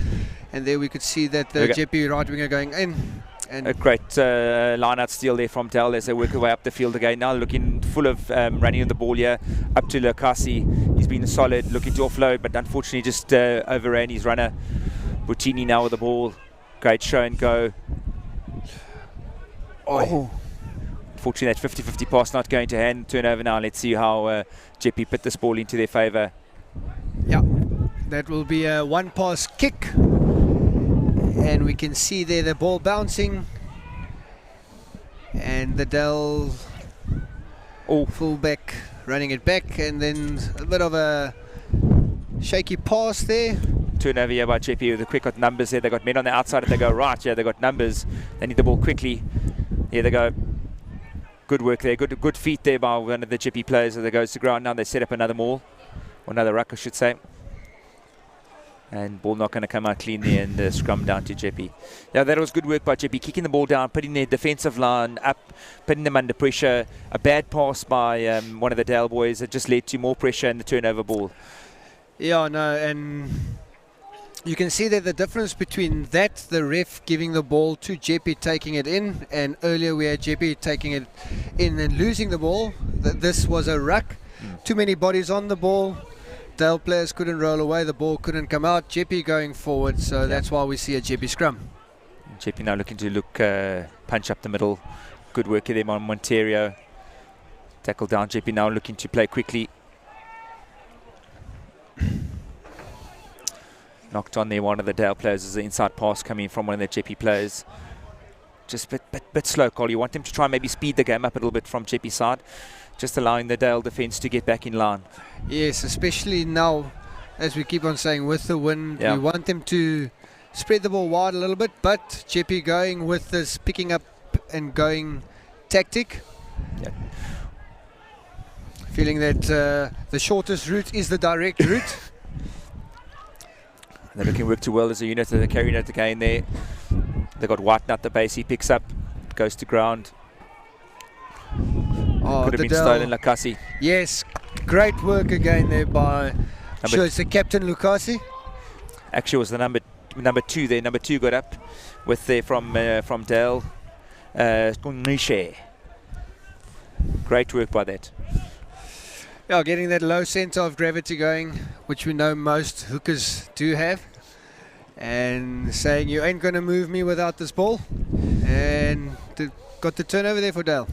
S2: And there we could see that the Jeppe right winger going in. And
S1: a great line-out steal there from Dell as they work their way up the field again. Now looking full of running on the ball here, up to Lukasi. He's been solid, looking to offload, but unfortunately just overran his runner. Bottini now with the ball. Great show and go. Oh. Unfortunately, that 50-50 pass not going to hand. Turnover now. Let's see how Jeppe put this ball into their favour.
S2: Yeah, that will be a one-pass kick. And we can see there the ball bouncing. And the Dell fullback running it back. And then a bit of a shaky pass there.
S1: Turnover here by Jeppe with the quick numbers there. They got men on the outside and they go right. Yeah, they got numbers. They need the ball quickly. Here they go. Good work there. Good feet there by one of the Jeppe players as they goes to ground. Now they set up another maul. Or another ruck, I should say. And ball not going to come out clean there, and scrum down to Jeppe. Yeah, that was good work by Jeppe, kicking the ball down, putting their defensive line up, putting them under pressure. A bad pass by one of the Dale boys that just led to more pressure and the turnover ball.
S2: Yeah, no, and you can see that the difference between that, the ref giving the ball to Jeppe taking it in, and earlier we had Jeppe taking it in and losing the ball. This was a ruck. Too many bodies on the ball. Dale players couldn't roll away, the ball couldn't come out. Jeppe going forward, so that's why we see a Jeppe scrum.
S1: Jeppe now looking to punch up the middle. Good work there on Monterio. Tackle down. Jeppe now looking to play quickly. Knocked on there, one of the Dale players as the inside pass coming from one of the Jeppe players. Just a bit slow, Cole. You want him to try and maybe speed the game up a little bit from Jeppe's side. Just allowing the Dale defence to get back in line.
S2: Yes, especially now, as we keep on saying, with the wind, we want them to spread the ball wide a little bit, but Jeppe going with this picking up and going tactic.
S1: Yeah.
S2: Feeling that the shortest route is the direct route.
S1: They're looking work too well as a unit. They're carrying it again there. They've got White at the base. He picks up, goes to ground. Could have been stolen, Lukasi.
S2: Yes, great work again there by, sure it's the captain, Lukasi.
S1: Actually, it was the number 2 there. Number 2 got up with there from Dale. Nishe. Great work by that.
S2: Yeah, getting that low centre of gravity going, which we know most hookers do have. And saying, you ain't going to move me without this ball. And got the turnover there for Dale.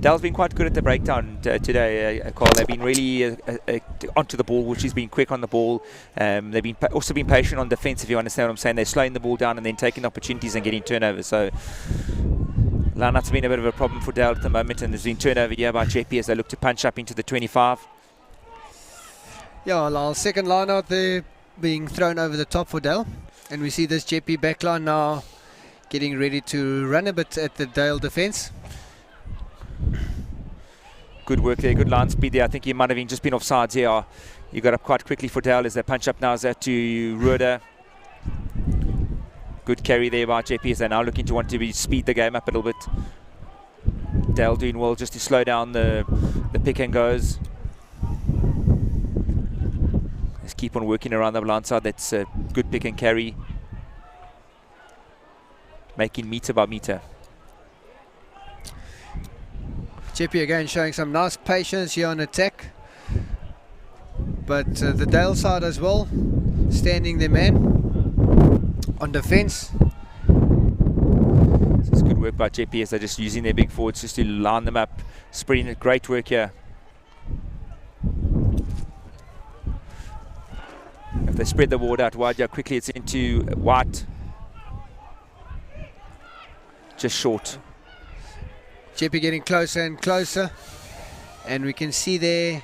S1: Dale's been quite good at the breakdown today, Carl. They've been really onto the ball, which has been quick on the ball. They've been also been patient on defence, if you understand what I'm saying. They're slowing the ball down and then taking opportunities and getting turnovers. So line-out's been a bit of a problem for Dale at the moment, and there's been turnover here by Jeppe as they look to punch up into the 25.
S2: Yeah, our second line-out there being thrown over the top for Dale. And we see this Jeppe backline now getting ready to run a bit at the Dale defence.
S1: Good work there, good line speed there. I think he might have just been offsides here. He got up quite quickly for Dale as they punch up now. Is that to Rueda? Good carry there by Jeppe as they're now looking to want to speed the game up a little bit. Dale doing well just to slow down the pick and goes. Let's keep on working around the blind side. That's a good pick and carry. Making meter by meter.
S2: Jeppe again showing some nice patience here on attack. But the Dale side as well, standing their man on defence.
S1: This is good work by Jeppe as they're just using their big forwards just to line them up. Spreading it, great work here. If they spread the ward out wide, yeah, quickly it's into White. Just short.
S2: Jeppe getting closer and closer. And we can see there,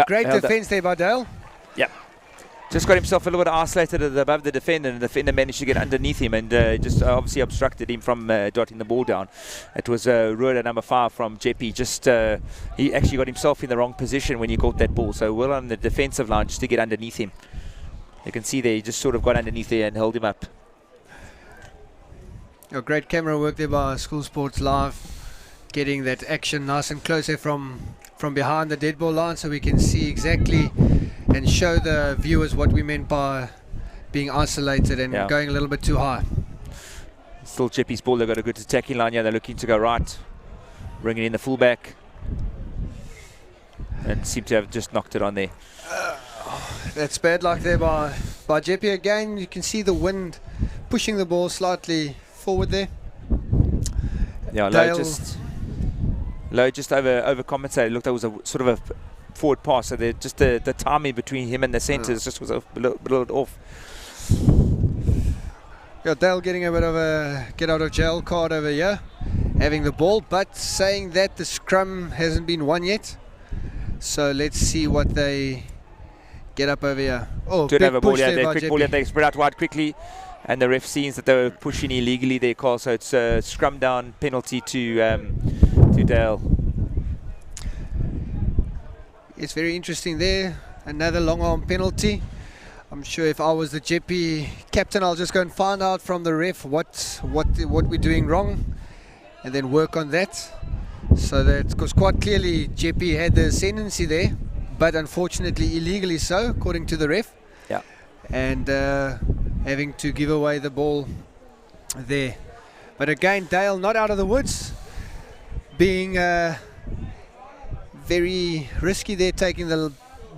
S2: great defence there by Dale.
S1: Yeah. Just got himself a little bit isolated above the defender, and the defender managed to get underneath him and just obviously obstructed him from dotting the ball down. It was Rueda number 5 from Jeppe. Just he actually got himself in the wrong position when he caught that ball. So well on the defensive line just to get underneath him. You can see there he just sort of got underneath there and held him up.
S2: Oh, great camera work there by School Sports Live, getting that action nice and close there from behind the dead ball line, so we can see exactly and show the viewers what we meant by being isolated and going a little bit too high.
S1: Still Jeppe's ball. They've got a good attacking line here. They're looking to go right, bringing in the fullback, and seem to have just knocked it on there.
S2: That's bad luck there by Jeppe again. You can see the wind pushing the ball slightly forward there.
S1: Yeah, Low just overcompensated. Looked, that was a sort of a forward pass, so just the timing between him and the centres just was a little off.
S2: Yeah, Dale getting a bit of a get out of jail card over here, having the ball, but saying that the scrum hasn't been won yet. So let's see what they get up over here. Oh,
S1: big
S2: have a
S1: ball,
S2: push
S1: yeah,
S2: there by
S1: quick ball, yeah, they spread out wide quickly, and the ref sees that they were pushing illegally there, Carl. So it's a scrum down penalty to Dale.
S2: It's very interesting there. Another long arm penalty. I'm sure if I was the Jeppe captain, I'll just go and find out from the ref what we're doing wrong, and then work on that. So that, because quite clearly Jeppe had the ascendancy there, but unfortunately illegally so, according to the ref.
S1: Yeah. And
S2: having to give away the ball there. But again, Dale not out of the woods, being very risky there, taking the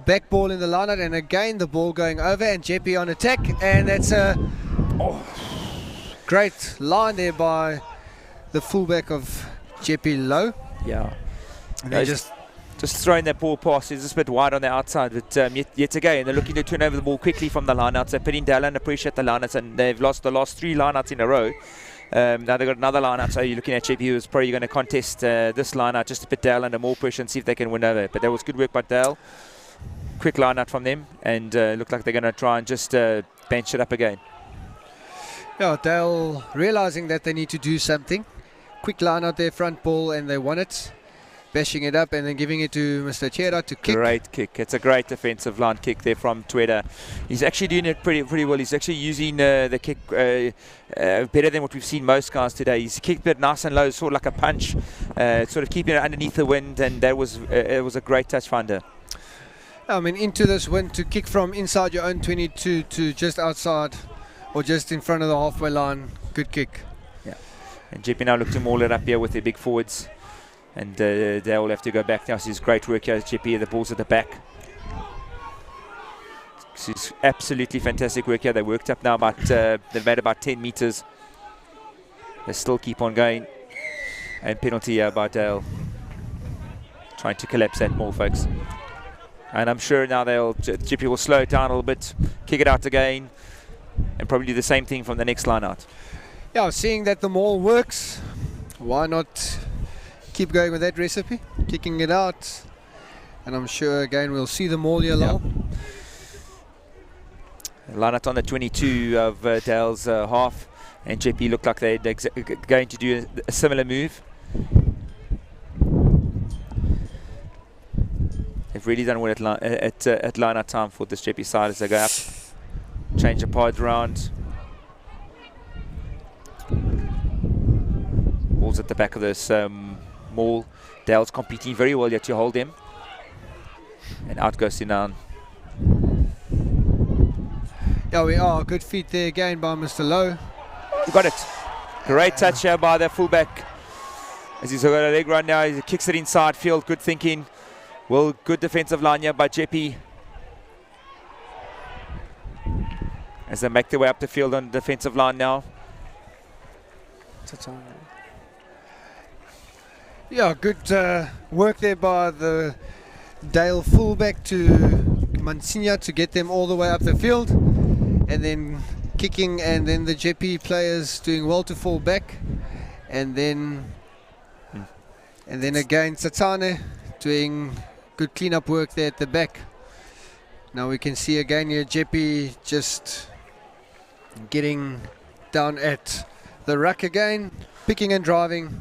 S2: back ball in the line out, and again the ball going over, and Jeppe on attack, and that's a great line there by the fullback of Jeppe Low.
S1: Yeah.
S2: And they just
S1: throwing that ball past is just a bit wide on the outside, but yet again they're looking to turn over the ball quickly from the lineouts. They're putting Dale under pressure at the lineouts, and they've lost the last 3 lineouts in a row. Now they've got another lineout, so you're looking at Jeppe, who's probably going to contest this lineout just to put Dale under more pressure and see if they can win over. But that was good work by Dale. Quick lineout from them, and look like they're going to try and just bench it up again.
S2: Yeah, Dale realizing that they need to do something. Quick lineout there, front ball, and they won it. Bashing it up and then giving it to Mr. Chera to kick.
S1: Great kick. It's a great defensive line kick there from Twitter. He's actually doing it pretty well. He's actually using the kick better than what we've seen most guys today. He's kicked it nice and low, sort of like a punch, sort of keeping it underneath the wind, and that was it was a great touch finder.
S2: I mean, into this wind, to kick from inside your own 22 to just outside or just in front of the halfway line, good kick.
S1: Yeah. And Jeppe now look to maul it up here with their big forwards. And they will have to go back now. So it's great work here, Jeppe. The ball's at the back. It's absolutely fantastic work here. They worked up now about, they've made about 10 meters. They still keep on going. And penalty here by Dale. Trying to collapse that more, folks. And I'm sure now Jeppe will slow it down a little bit, kick it out again, and probably do the same thing from the next line out.
S2: Yeah, seeing that the maul works, why not keep going with that recipe, kicking it out, and I'm sure again we'll see them all year long.
S1: Line out on the 22 of Dale's half, and Jeppe looked like they're going to do a similar move. They've really done well at line out time for this Jeppe side as they go up. Change the pods around. Ball's at the back of this maul. Dale's competing very well yet to hold him. And out goes Sinan.
S2: Yeah, we are. Good feet there again by Mr. Lowe.
S1: Got it. Great touch here by the fullback. As he's got a leg run now, he kicks it inside field. Good thinking. Well, good defensive line here by Jeppe. As they make their way up the field on the defensive line now.
S2: Yeah, good work there by the Dale fullback to Mansinya to get them all the way up the field. And then kicking, and then the Jeppe players doing well to fall back. And then again Satane doing good clean-up work there at the back. Now we can see again here Jeppe just getting down at the ruck again, picking and driving.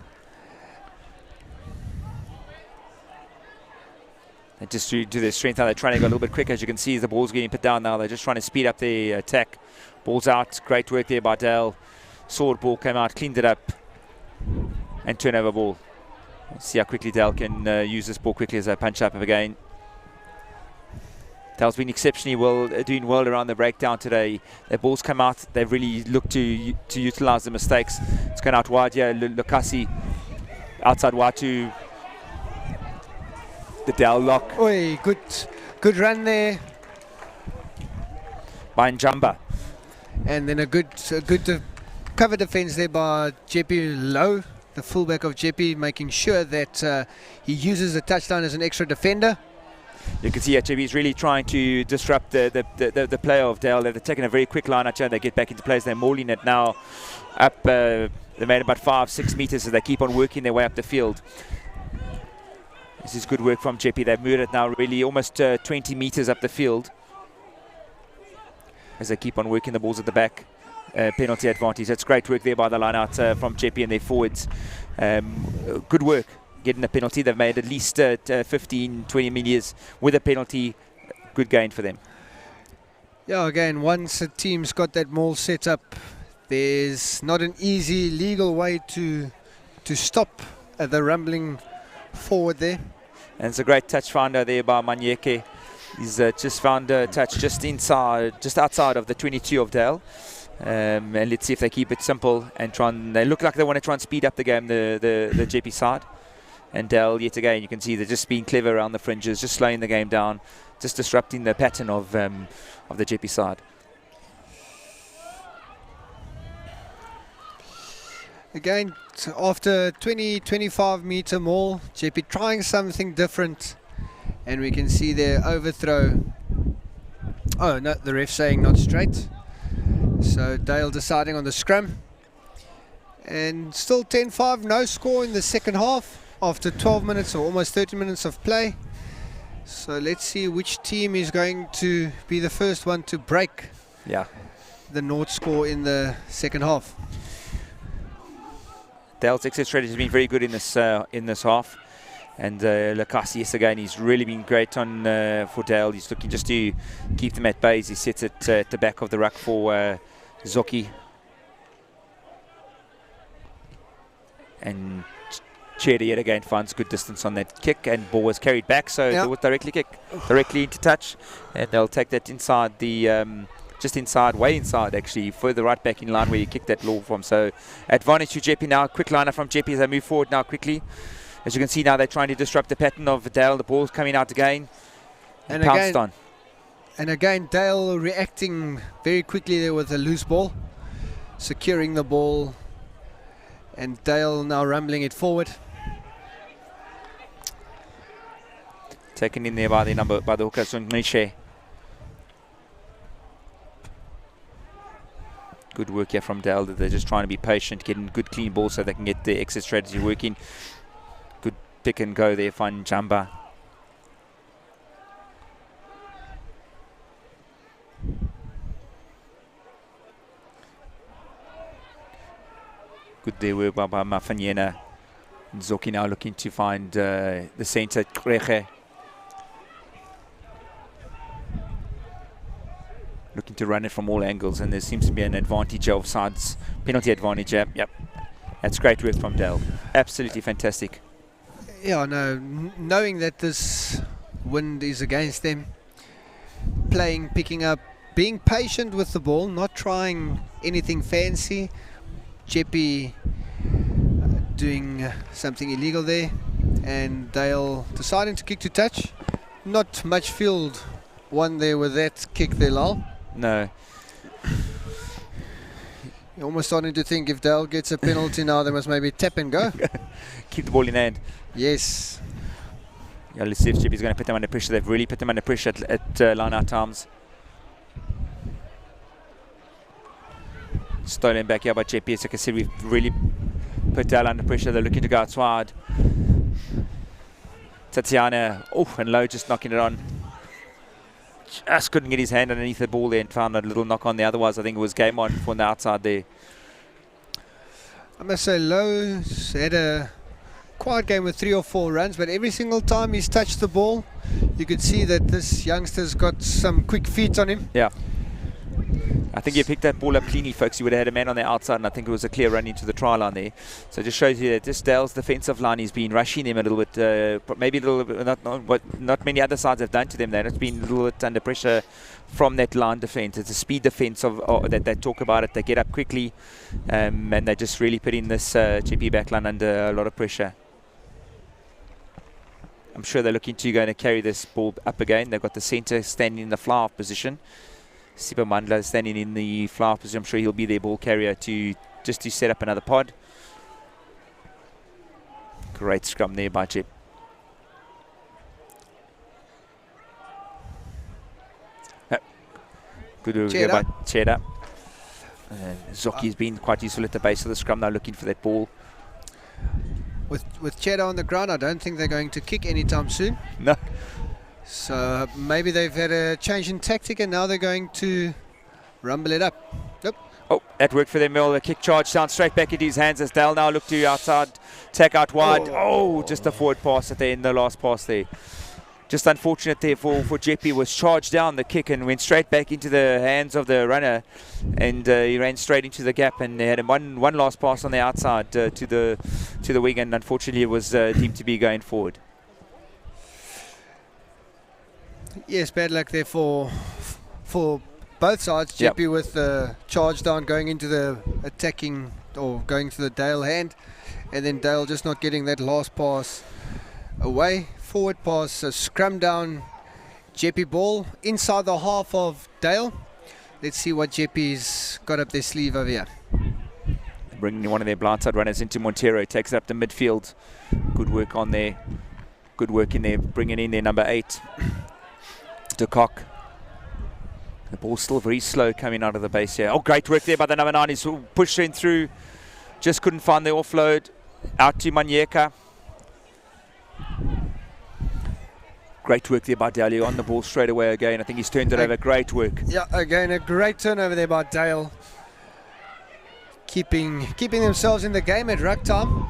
S1: And just to do their strength now, they're trying to go a little bit quicker. As you can see, the ball's getting put down now. They're just trying to speed up the attack. Ball's out. Great work there by Dale. Sword ball came out, cleaned it up, and turnover ball. See how quickly Dale can use this ball quickly as they punch up again. Dale's been exceptionally well, doing well around the breakdown today. Their balls come out. They've really looked to utilize the mistakes. It's gone out wide here. Lukasi outside wide to the Dale lock.
S2: Oi, good run there.
S1: By Njamba.
S2: And then a good cover defense there by Jeppe Lowe, the fullback of Jeppe, making sure that he uses the touchline as an extra defender.
S1: You can see Jeppe is really trying to disrupt the player of Dale. They've taken a very quick line out here. They get back into place. They're mauling it now up. They made about 5-6 meters as they keep on working their way up the field. This is good work from Jeppe. They've moved it now really almost 20 meters up the field as they keep on working the balls at the back. Penalty advantage. That's great work there by the line out from Jeppe and their forwards. Good work getting the penalty. They've made at least 15-20 meters with a penalty. Good gain for them.
S2: Yeah, again, once a team's got that maul set up, there's not an easy legal way to stop the rumbling forward there.
S1: And it's a great touch finder there by Manyeke. He's just found a touch just outside of the 22 of Dale. And let's see if they keep it simple and try and they look like they want to try and speed up the game, the Jeppe side. And Dale, yet again, you can see they're just being clever around the fringes, just slowing the game down, just disrupting the pattern of the Jeppe side.
S2: Again, after 20-25 meter maul, Jeppe trying something different, and we can see their overthrow. Oh no, the ref saying not straight. So Dale deciding on the scrum, and still 10-5, no score in the second half after 12 minutes or almost 30 minutes of play. So let's see which team is going to be the first one to break the North score in the second half.
S1: Dale's exit strategy has been very good in this half, and Lukasi, yes, again, he's really been great on for Dale. He's looking just to keep them at bay. He sets it at the back of the ruck for Zoki, and Cherry yet again finds good distance on that kick, and ball was carried back, so it was directly into touch, and they'll take that inside the just inside, way inside actually, further right back in line where you kicked that law from. So advantage to Jeppe now. Quick liner from Jeppe as they move forward now quickly. As you can see now, they're trying to disrupt the pattern of Dale. The ball's coming out again. And pounced on.
S2: And again, Dale reacting very quickly there with a loose ball, securing the ball, and Dale now rumbling it forward.
S1: Taken in there by the hooker Sunnishe. Good work here from Dale. They're just trying to be patient, getting good clean balls so they can get the exit strategy working. Good pick and go there, find Jamba. Good there work by Mafanyena. Zoki now looking to find the centre, Kreche. Looking to run it from all angles, and there seems to be an advantage of sides. Penalty advantage, yep. That's great work from Dale. Absolutely fantastic.
S2: Yeah, no, knowing that this wind is against them, playing, picking up, being patient with the ball, not trying anything fancy. Jeppe doing something illegal there, and Dale deciding to kick to touch. Not much field won there with that kick there, Lal.
S1: No.
S2: You're almost starting to think if Dale gets a penalty now, they must maybe tap and go.
S1: Keep the ball in hand.
S2: Yes.
S1: Yeah, let's see if Jeppe's going to put them under pressure. They've really put them under pressure at line-out times. Stolen back here by Jeppe. So I can see we've really put Dale under pressure. They're looking to go outside. Tatiana, and Lowe just knocking it on. Just couldn't get his hand underneath the ball there and found a little knock on there. Otherwise, I think it was game on from the outside there.
S2: I must say, Lowe's had a quiet game with 3 or 4 runs, but every single time he's touched the ball, you could see that this youngster's got some quick feet on him.
S1: Yeah. I think he picked that ball up cleanly, folks. He would have had a man on the outside, and I think it was a clear run into the try line there. So it just shows you that this Dale's defensive line, he's been rushing them a little bit, maybe a little bit, not what not many other sides have done to them there. It's been a little bit under pressure from that line defense. It's a speed defense that they talk about it. They get up quickly, and they just really put in this Jeppe backline under a lot of pressure. I'm sure they're looking to carry this ball up again. They've got the centre standing in the fly-off position. Sipa Mandla standing in the fly-off position. I'm sure he'll be their ball carrier to set up another pod. Great scrum there by Jeppe. Good work there by Cheddar. Zoki's been quite useful at the base of the scrum now, looking for that ball.
S2: With Cheddar on the ground, I don't think they're going to kick anytime soon.
S1: No.
S2: So maybe they've had a change in tactic and now they're going to rumble it up. Nope.
S1: Oh, that worked for them well. The kick charge down straight back into his hands as Dale now look to outside, tack out wide. Oh, just a forward pass at the end, the last pass there. Just unfortunate there for Jeppe. Was charged down the kick and went straight back into the hands of the runner, and he ran straight into the gap, and they had one last pass on the outside to the wing, and unfortunately it was deemed to be going forward.
S2: Yes, bad luck there for both sides.
S1: Yep.
S2: Jeppe with the charge down, going into the attacking or going to the Dale hand, and then Dale just not getting that last pass away. Forward pass, a scrum down, Jeppe ball inside the half of Dale. Let's see what Jeppe's got up their sleeve over here.
S1: Bringing one of their blindside runners into Montero, takes it up to midfield. Good work on there. Good work in there, bringing in their number 8. De Kock. The ball's still very slow coming out of the base here. Oh, great work there by the number 9. He's pushed in through. Just couldn't find the offload. Out to Manyeka. Great work there by Dale on the ball straight away again. I think he's turned it over. Great work.
S2: Yeah, again, a great turnover there by Dale. Keeping themselves in the game at ruck time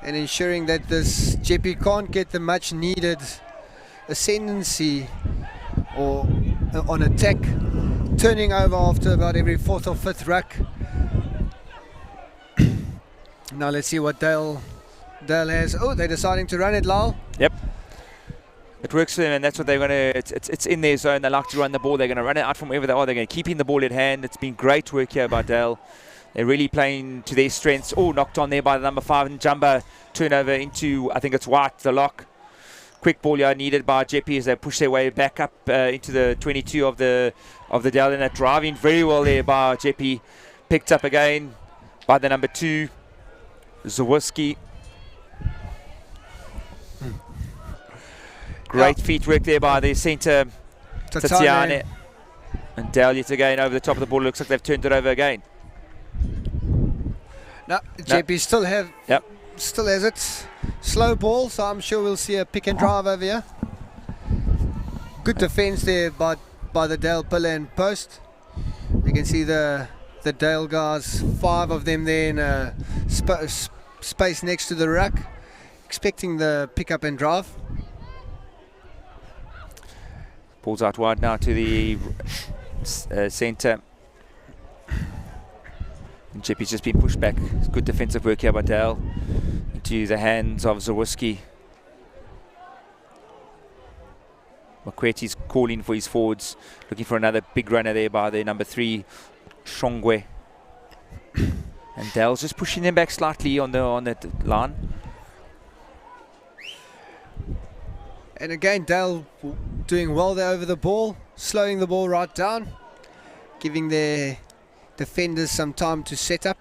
S2: and ensuring that this Jeppe can't get the much needed ascendancy or on attack, turning over after about every 4th or 5th ruck. Now let's see what Dale has. Oh, they're deciding to run it, Lyle.
S1: Yep. It works for them, and that's what they're going to. It's in their zone. They like to run the ball. They're going to run it out from wherever they are. They're going to keep in the ball at hand. It's been great work here by Dale. They're really playing to their strengths. Oh, knocked on there by the number 5 and Jumba. Turnover into, I think it's White, the lock. Quick ball here needed by Jeppe as they push their way back up into the 22 of the Dale, and they're driving very well there by Jeppe. Picked up again by the number 2, Zawiski. Great feet work there by the centre, Tatiana. And Dale yet again over the top of the ball. Looks like they've turned it over again.
S2: No, Jeppe still has it. Slow ball, so I'm sure we'll see a pick and drive over here. Good defence there by the Dale pillar and post. You can see the the Dale guys, 5 of them there in a space next to the ruck, expecting the pick up and drive.
S1: Ball's out wide now to the centre. And Jeppe's just been pushed back. It's good defensive work here by Dale into the hands of Zawiski. Makweti's calling for his forwards, looking for another big runner there by the number 3, Shongwe. And Dale's just pushing them back slightly on the line.
S2: And again, Dale doing well there over the ball, slowing the ball right down, giving their defenders some time to set up.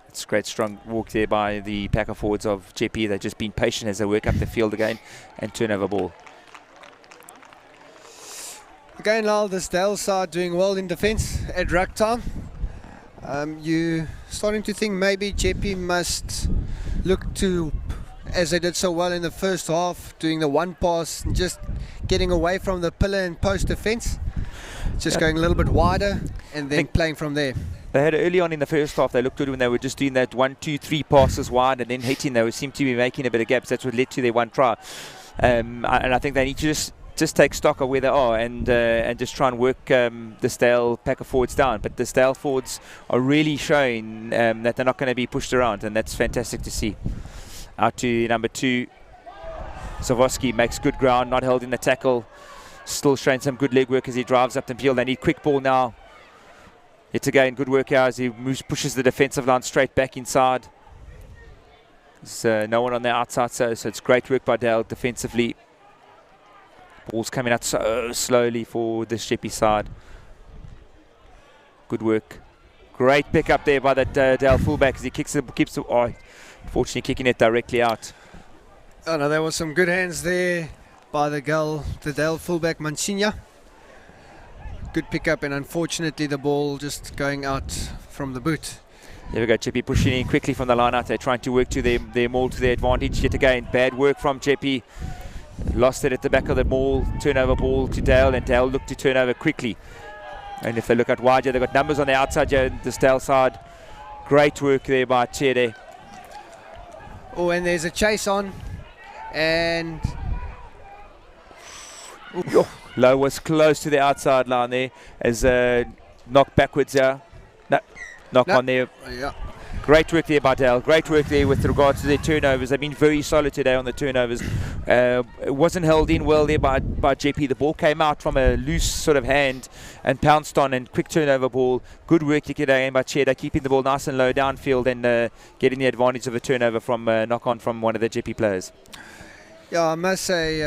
S1: It's a great strong walk there by the packer forwards of Jeppe. They've just been patient as they work up the field again and turn over ball.
S2: Again, Lyle, this Dale side doing well in defence at ruck time. You starting to think maybe Jeppe must look to, as they did so well in the first half, doing the one pass and just getting away from the pillar and post defence, just going a little bit wider and then playing from there.
S1: They had early on in the first half, they looked good when they were just doing that 1, 2, 3 passes wide and then hitting. They seemed to be making a bit of gaps. That's what led to their one try. And I think they need to just take stock of where they are and just try and work the Dale packer forwards down. But the Dale forwards are really showing that they're not going to be pushed around, and that's fantastic to see. Out to number 2, Zawoski makes good ground, not held in the tackle, still showing some good leg work as he drives up the field. They need quick ball now. It's again good work out as he pushes the defensive line straight back inside. There's no one on the outside, so it's great work by Dale defensively. Ball's coming out so slowly for the Jeppe side. Good work. Great pick up there by that Dale fullback as he keeps the unfortunately kicking it directly out.
S2: Oh no, there was some good hands there by the Dale fullback Mansinya. Good pick up, and unfortunately the ball just going out from the boot.
S1: There we go, Jeppe pushing in quickly from the line out. They're trying to work to their maul to their advantage yet again. Bad work from Jeppe. Lost it at the back of the maul. Turnover ball to Dale, and Dale looked to turn over quickly. And if they look at wide, they've got numbers on the outside here, this Dale side. Great work there by Chere.
S2: Oh, and there's a chase on, and
S1: Low was close to the outside line there as knocked backwards there. Knock on there.
S2: Yeah.
S1: Great work there by Dale. Great work there with regards to their turnovers. They've been very solid today on the turnovers. It wasn't held in well there by Jeppe. The ball came out from a loose sort of hand and pounced on, and quick turnover ball. Good work today by Cheddar, keeping the ball nice and low downfield and getting the advantage of a turnover from knock on from one of the Jeppe players.
S2: Yeah, I must say,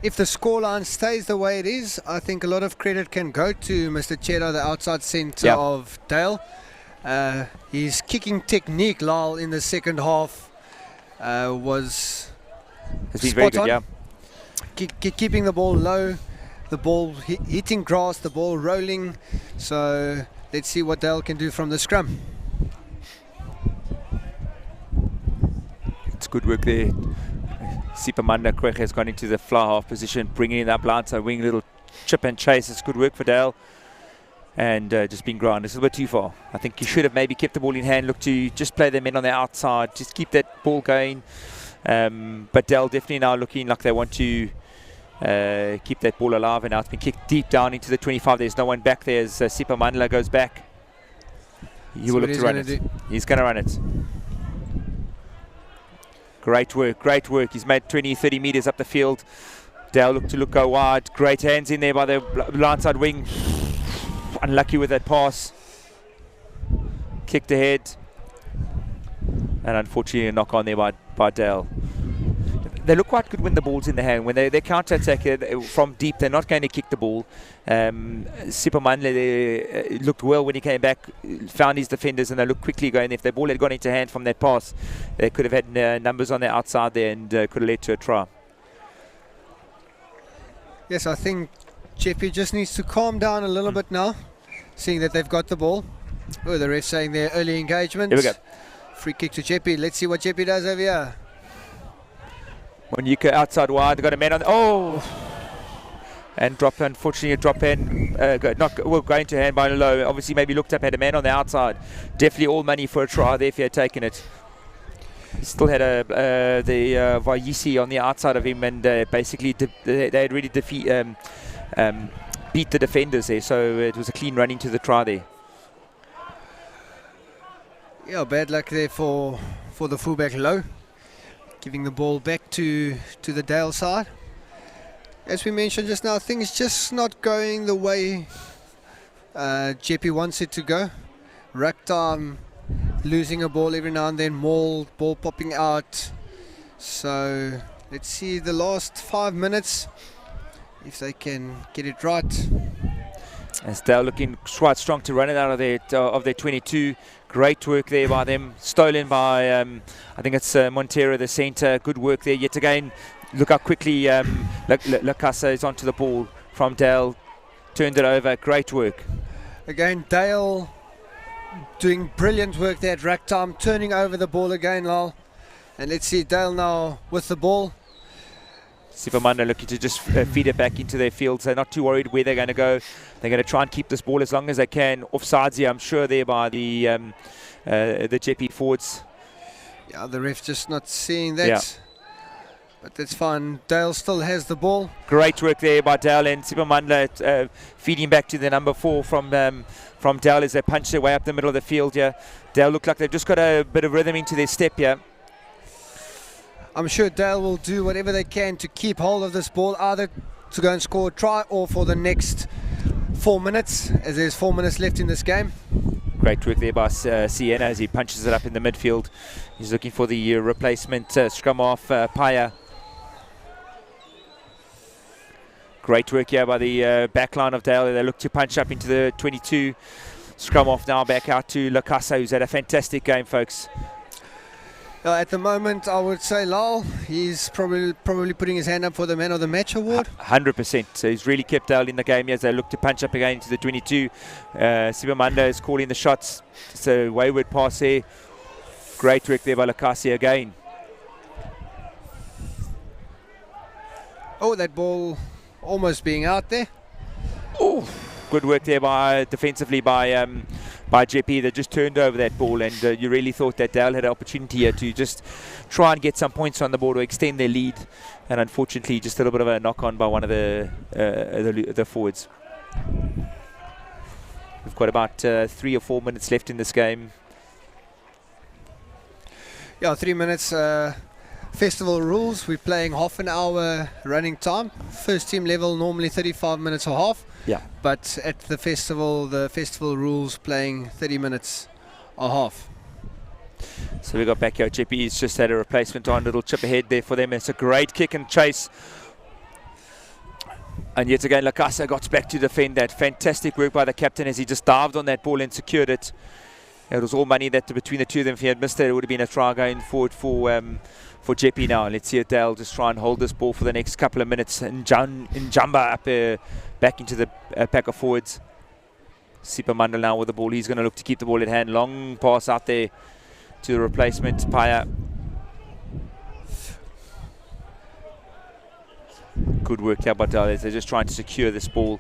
S2: if the scoreline stays the way it is, I think a lot of credit can go to Mr. Cheddar, the outside centre of Dale. His kicking technique, Lyle, in the second half has
S1: been very good, yeah.
S2: Keeping the ball low, the ball hitting grass, the ball rolling. So let's see what Dale can do from the scrum.
S1: It's good work there. Sipamanda Kwek has gone into the fly half position, bringing in that blindside wing, little chip and chase. It's good work for Dale. And just been grounded. It's a little bit too far. I think you should have maybe kept the ball in hand, look to just play them in on the outside, just keep that ball going. But Dale definitely now looking like they want to keep that ball alive, and now it's been kicked deep down into the 25. There's no one back there as Sipa Mandla goes back. He will look to run it. He's going to run it. Great work, great work. He's made 20, 30 metres up the field. Dale look to go wide. Great hands in there by the blindside wing. Unlucky with that pass. Kicked ahead. And unfortunately a knock on there by Dale. They look quite good when the ball's in the hand. When they counter-attack from deep, they're not going to kick the ball. Sipamanle looked well when he came back, found his defenders, and they looked quickly going. If the ball had gone into hand from that pass, they could have had numbers on the outside there and could have led to a try.
S2: Yes, I think Jeppe just needs to calm down a little bit now, seeing that they've got the ball. Oh, the ref saying their early engagement.
S1: Here we go.
S2: Free kick to Jeppe. Let's see what Jeppe does over here.
S1: When you go outside wide, they've got a man on. And unfortunately a drop in. going to handball low. Obviously, maybe looked up, had a man on the outside. Definitely all money for a try there if he had taken it. He still had the Vayisi on the outside of him, and basically they had really beat the defenders there. So it was a clean run into the try there.
S2: Yeah, bad luck there for the fullback Low, giving the ball back to the Dale side. As we mentioned just now, things just not going the way Jeppe wants it to go. Rugby losing a ball every now and then, ball popping out. So let's see the last 5 minutes if they can get it right.
S1: As Dale looking quite strong to run it out of their 22. Great work there by them. Stolen by I think it's Montero, the centre. Good work there yet again. Look how quickly Lacasa is onto the ball from Dale. Turned it over. Great work.
S2: Again, Dale doing brilliant work there at rack time, turning over the ball again, Lal. And let's see Dale now with the ball.
S1: Sipamanda looking to just feed it back into their fields. They're not too worried where they're going to go. They're going to try and keep this ball as long as they can. Offsides here, I'm sure, there by the Jeppe forwards.
S2: Yeah, the ref just not seeing that.
S1: Yeah.
S2: But that's fine. Dale still has the ball.
S1: Great work there by Dale, and Sipamanda feeding back to the number 4 from Dale as they punch their way up the middle of the field here. Dale look like they've just got a bit of rhythm into their step here.
S2: I'm sure Dale will do whatever they can to keep hold of this ball, either to go and score a try or for the next 4 minutes, as there's 4 minutes left in this game.
S1: Great work there by Siena as he punches it up in the midfield. He's looking for the replacement scrum off Paya. Great work here by the back line of Dale. They look to punch up into the 22. Scrum off now, back out to Lacasa, who's had a fantastic game, folks.
S2: At the moment, I would say Lal, he's probably putting his hand up for the Man of the Match award.
S1: 100%. So he's really kept Dale in the game as they look to punch up again into the 22. Sibamanda is calling the shots. It's a wayward pass there. Great work there by Lacasa again.
S2: Oh, that ball almost being out there.
S1: Oh, good work there defensively by Jeppe. They just turned over that ball, and you really thought that Dale had an opportunity here to just try and get some points on the board to extend their lead, and unfortunately just a little bit of a knock on by one of the forwards. We've got about 3 or 4 minutes left in this game.
S2: Yeah, 3 minutes. Festival rules, we're playing half an hour running time. First team level normally 35 minutes or half.
S1: Yeah.
S2: But at the festival rules playing 30 minutes or half.
S1: So we got back here. Jeppe's just had a replacement on, little chip ahead there for them. It's a great kick and chase. And yet again, Lacasa got back to defend that. Fantastic work by the captain as he just dived on that ball and secured it. It was all money that between the two of them, if he had missed it, it would have been a try going forward for Jeppe now. Let's see Dale just try and hold this ball for the next couple of minutes. And Njamba up back into the pack of forwards. Sipamanda now with the ball. He's going to look to keep the ball at hand. Long pass out there to the replacement, Paya. Good work here by Dale as they're just trying to secure this ball.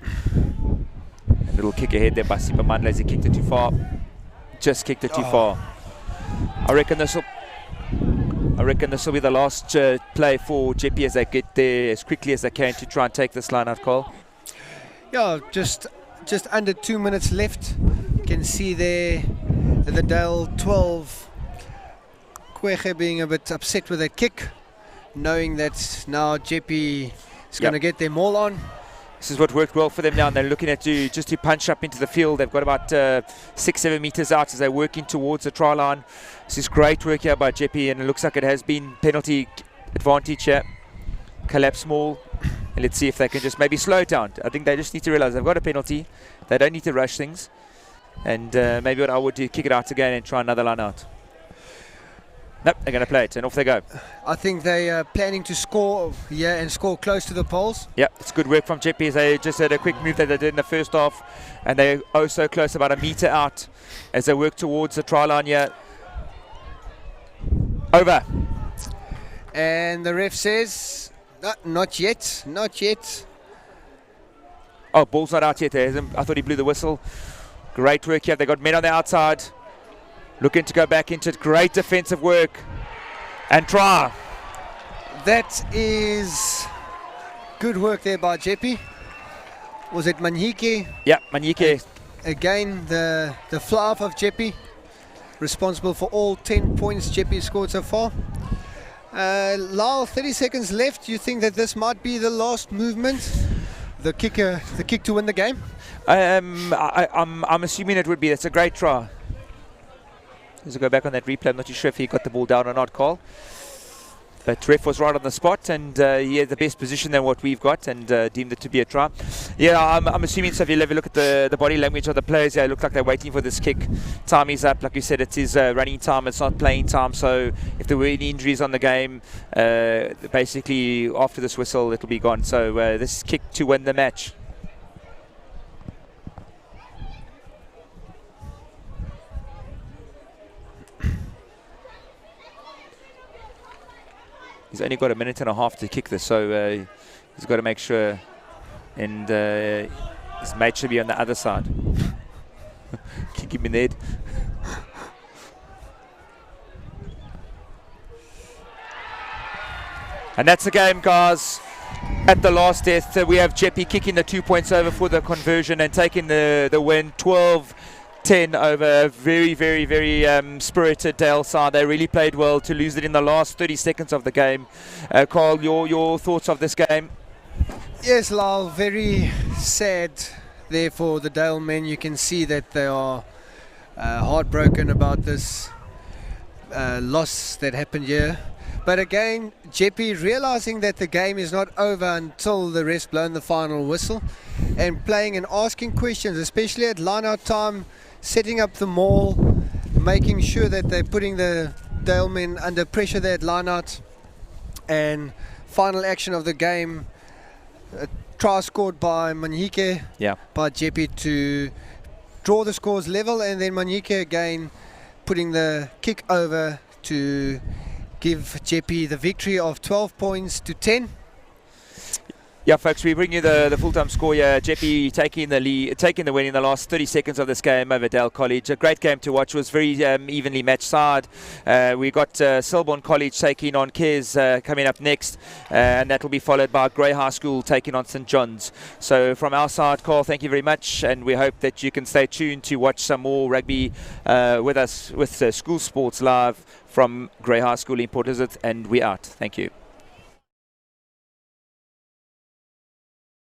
S1: A little kick ahead there by Sipamanda as he kicked it too far. Just kicked it too far. I reckon this will be the last play for Jeppe as they get there as quickly as they can to try and take this line out, Cole.
S2: Yeah, just under 2 minutes left. You can see there the Dale 12. Kwege being a bit upset with that kick, knowing that now Jeppe is going to get them all on.
S1: This is what worked well for them now, and they're looking at just to punch up into the field. They've got about 6-7 meters out as they're working towards the try line. This is great work here by Jeppe, and it looks like it has been penalty advantage here. Collapse small, and let's see if they can just maybe slow it down. I think they just need to realize they've got a penalty. They don't need to rush things, and maybe what I would do, kick it out again and try another line out. Nope, they're going to play it, and off they go.
S2: I think they are planning to score here and score close to the poles.
S1: Yeah, it's good work from Jeppe. They just had a quick move that they did in the first half, and they're oh so close, about a meter out as they work towards the try line here. Over. And
S2: the ref says, no, not yet, not yet.
S1: Oh, ball's not out yet. I thought he blew the whistle. Great work here. They got men on the outside. Looking to go back into it. Great defensive work. And try.
S2: That is good work there by Jeppe. Was it Manyike?
S1: Yeah, Manyike.
S2: Again, the fly-off of Jeppe, responsible for all 10 points Jeppe scored so far. Lyle, 30 seconds left. You think that this might be the last movement? The kick to win the game?
S1: I'm assuming it would be. It's a great try. Let's go back on that replay. I'm not too sure if he got the ball down or not, Carl. But ref was right on the spot, and he had the best position than what we've got, and deemed it to be a try. Yeah, I'm assuming so. If you have a look at the body language of the players, yeah, it looked like they're waiting for this kick. Time is up. Like you said, it is running time. It's not playing time. So if there were any injuries on the game, basically after this whistle, it'll be gone. So this kick to win the match. He's only got a minute and a half to kick this, so he's got to make sure, and his mate should be on the other side. Kick him in the head. And that's the game, guys. At the last death, we have Jeppe kicking the 2 points over for the conversion and taking the win. 12-10 over a very, very, very spirited Dale side. They really played well to lose it in the last 30 seconds of the game. Carl, your thoughts of this game?
S2: Yes, Lyle, very sad there for the Dale men. You can see that they are heartbroken about this loss that happened here. But again, Jeppe realizing that the game is not over until the ref's blown the final whistle, and playing and asking questions, especially at line-out time, setting up the maul, making sure that they're putting the Dale men under pressure there at line-out. And final action of the game, a try scored by Manyike, by Jeppe to draw the scores level, and then Manyike again putting the kick over to give Jeppe the victory of 12 points to 10.
S1: Yeah, folks, we bring you the full-time score here. Jeppe taking the lead, taking the win in the last 30 seconds of this game over Dale College. A great game to watch. It was very evenly matched side. We got Selborne College taking on Cares coming up next, and that will be followed by Grey High School taking on St John's. So from our side, Carl, thank you very much, and we hope that you can stay tuned to watch some more rugby with us with School Sports Live from Grey High School in Port Elizabeth, and we out. Thank you.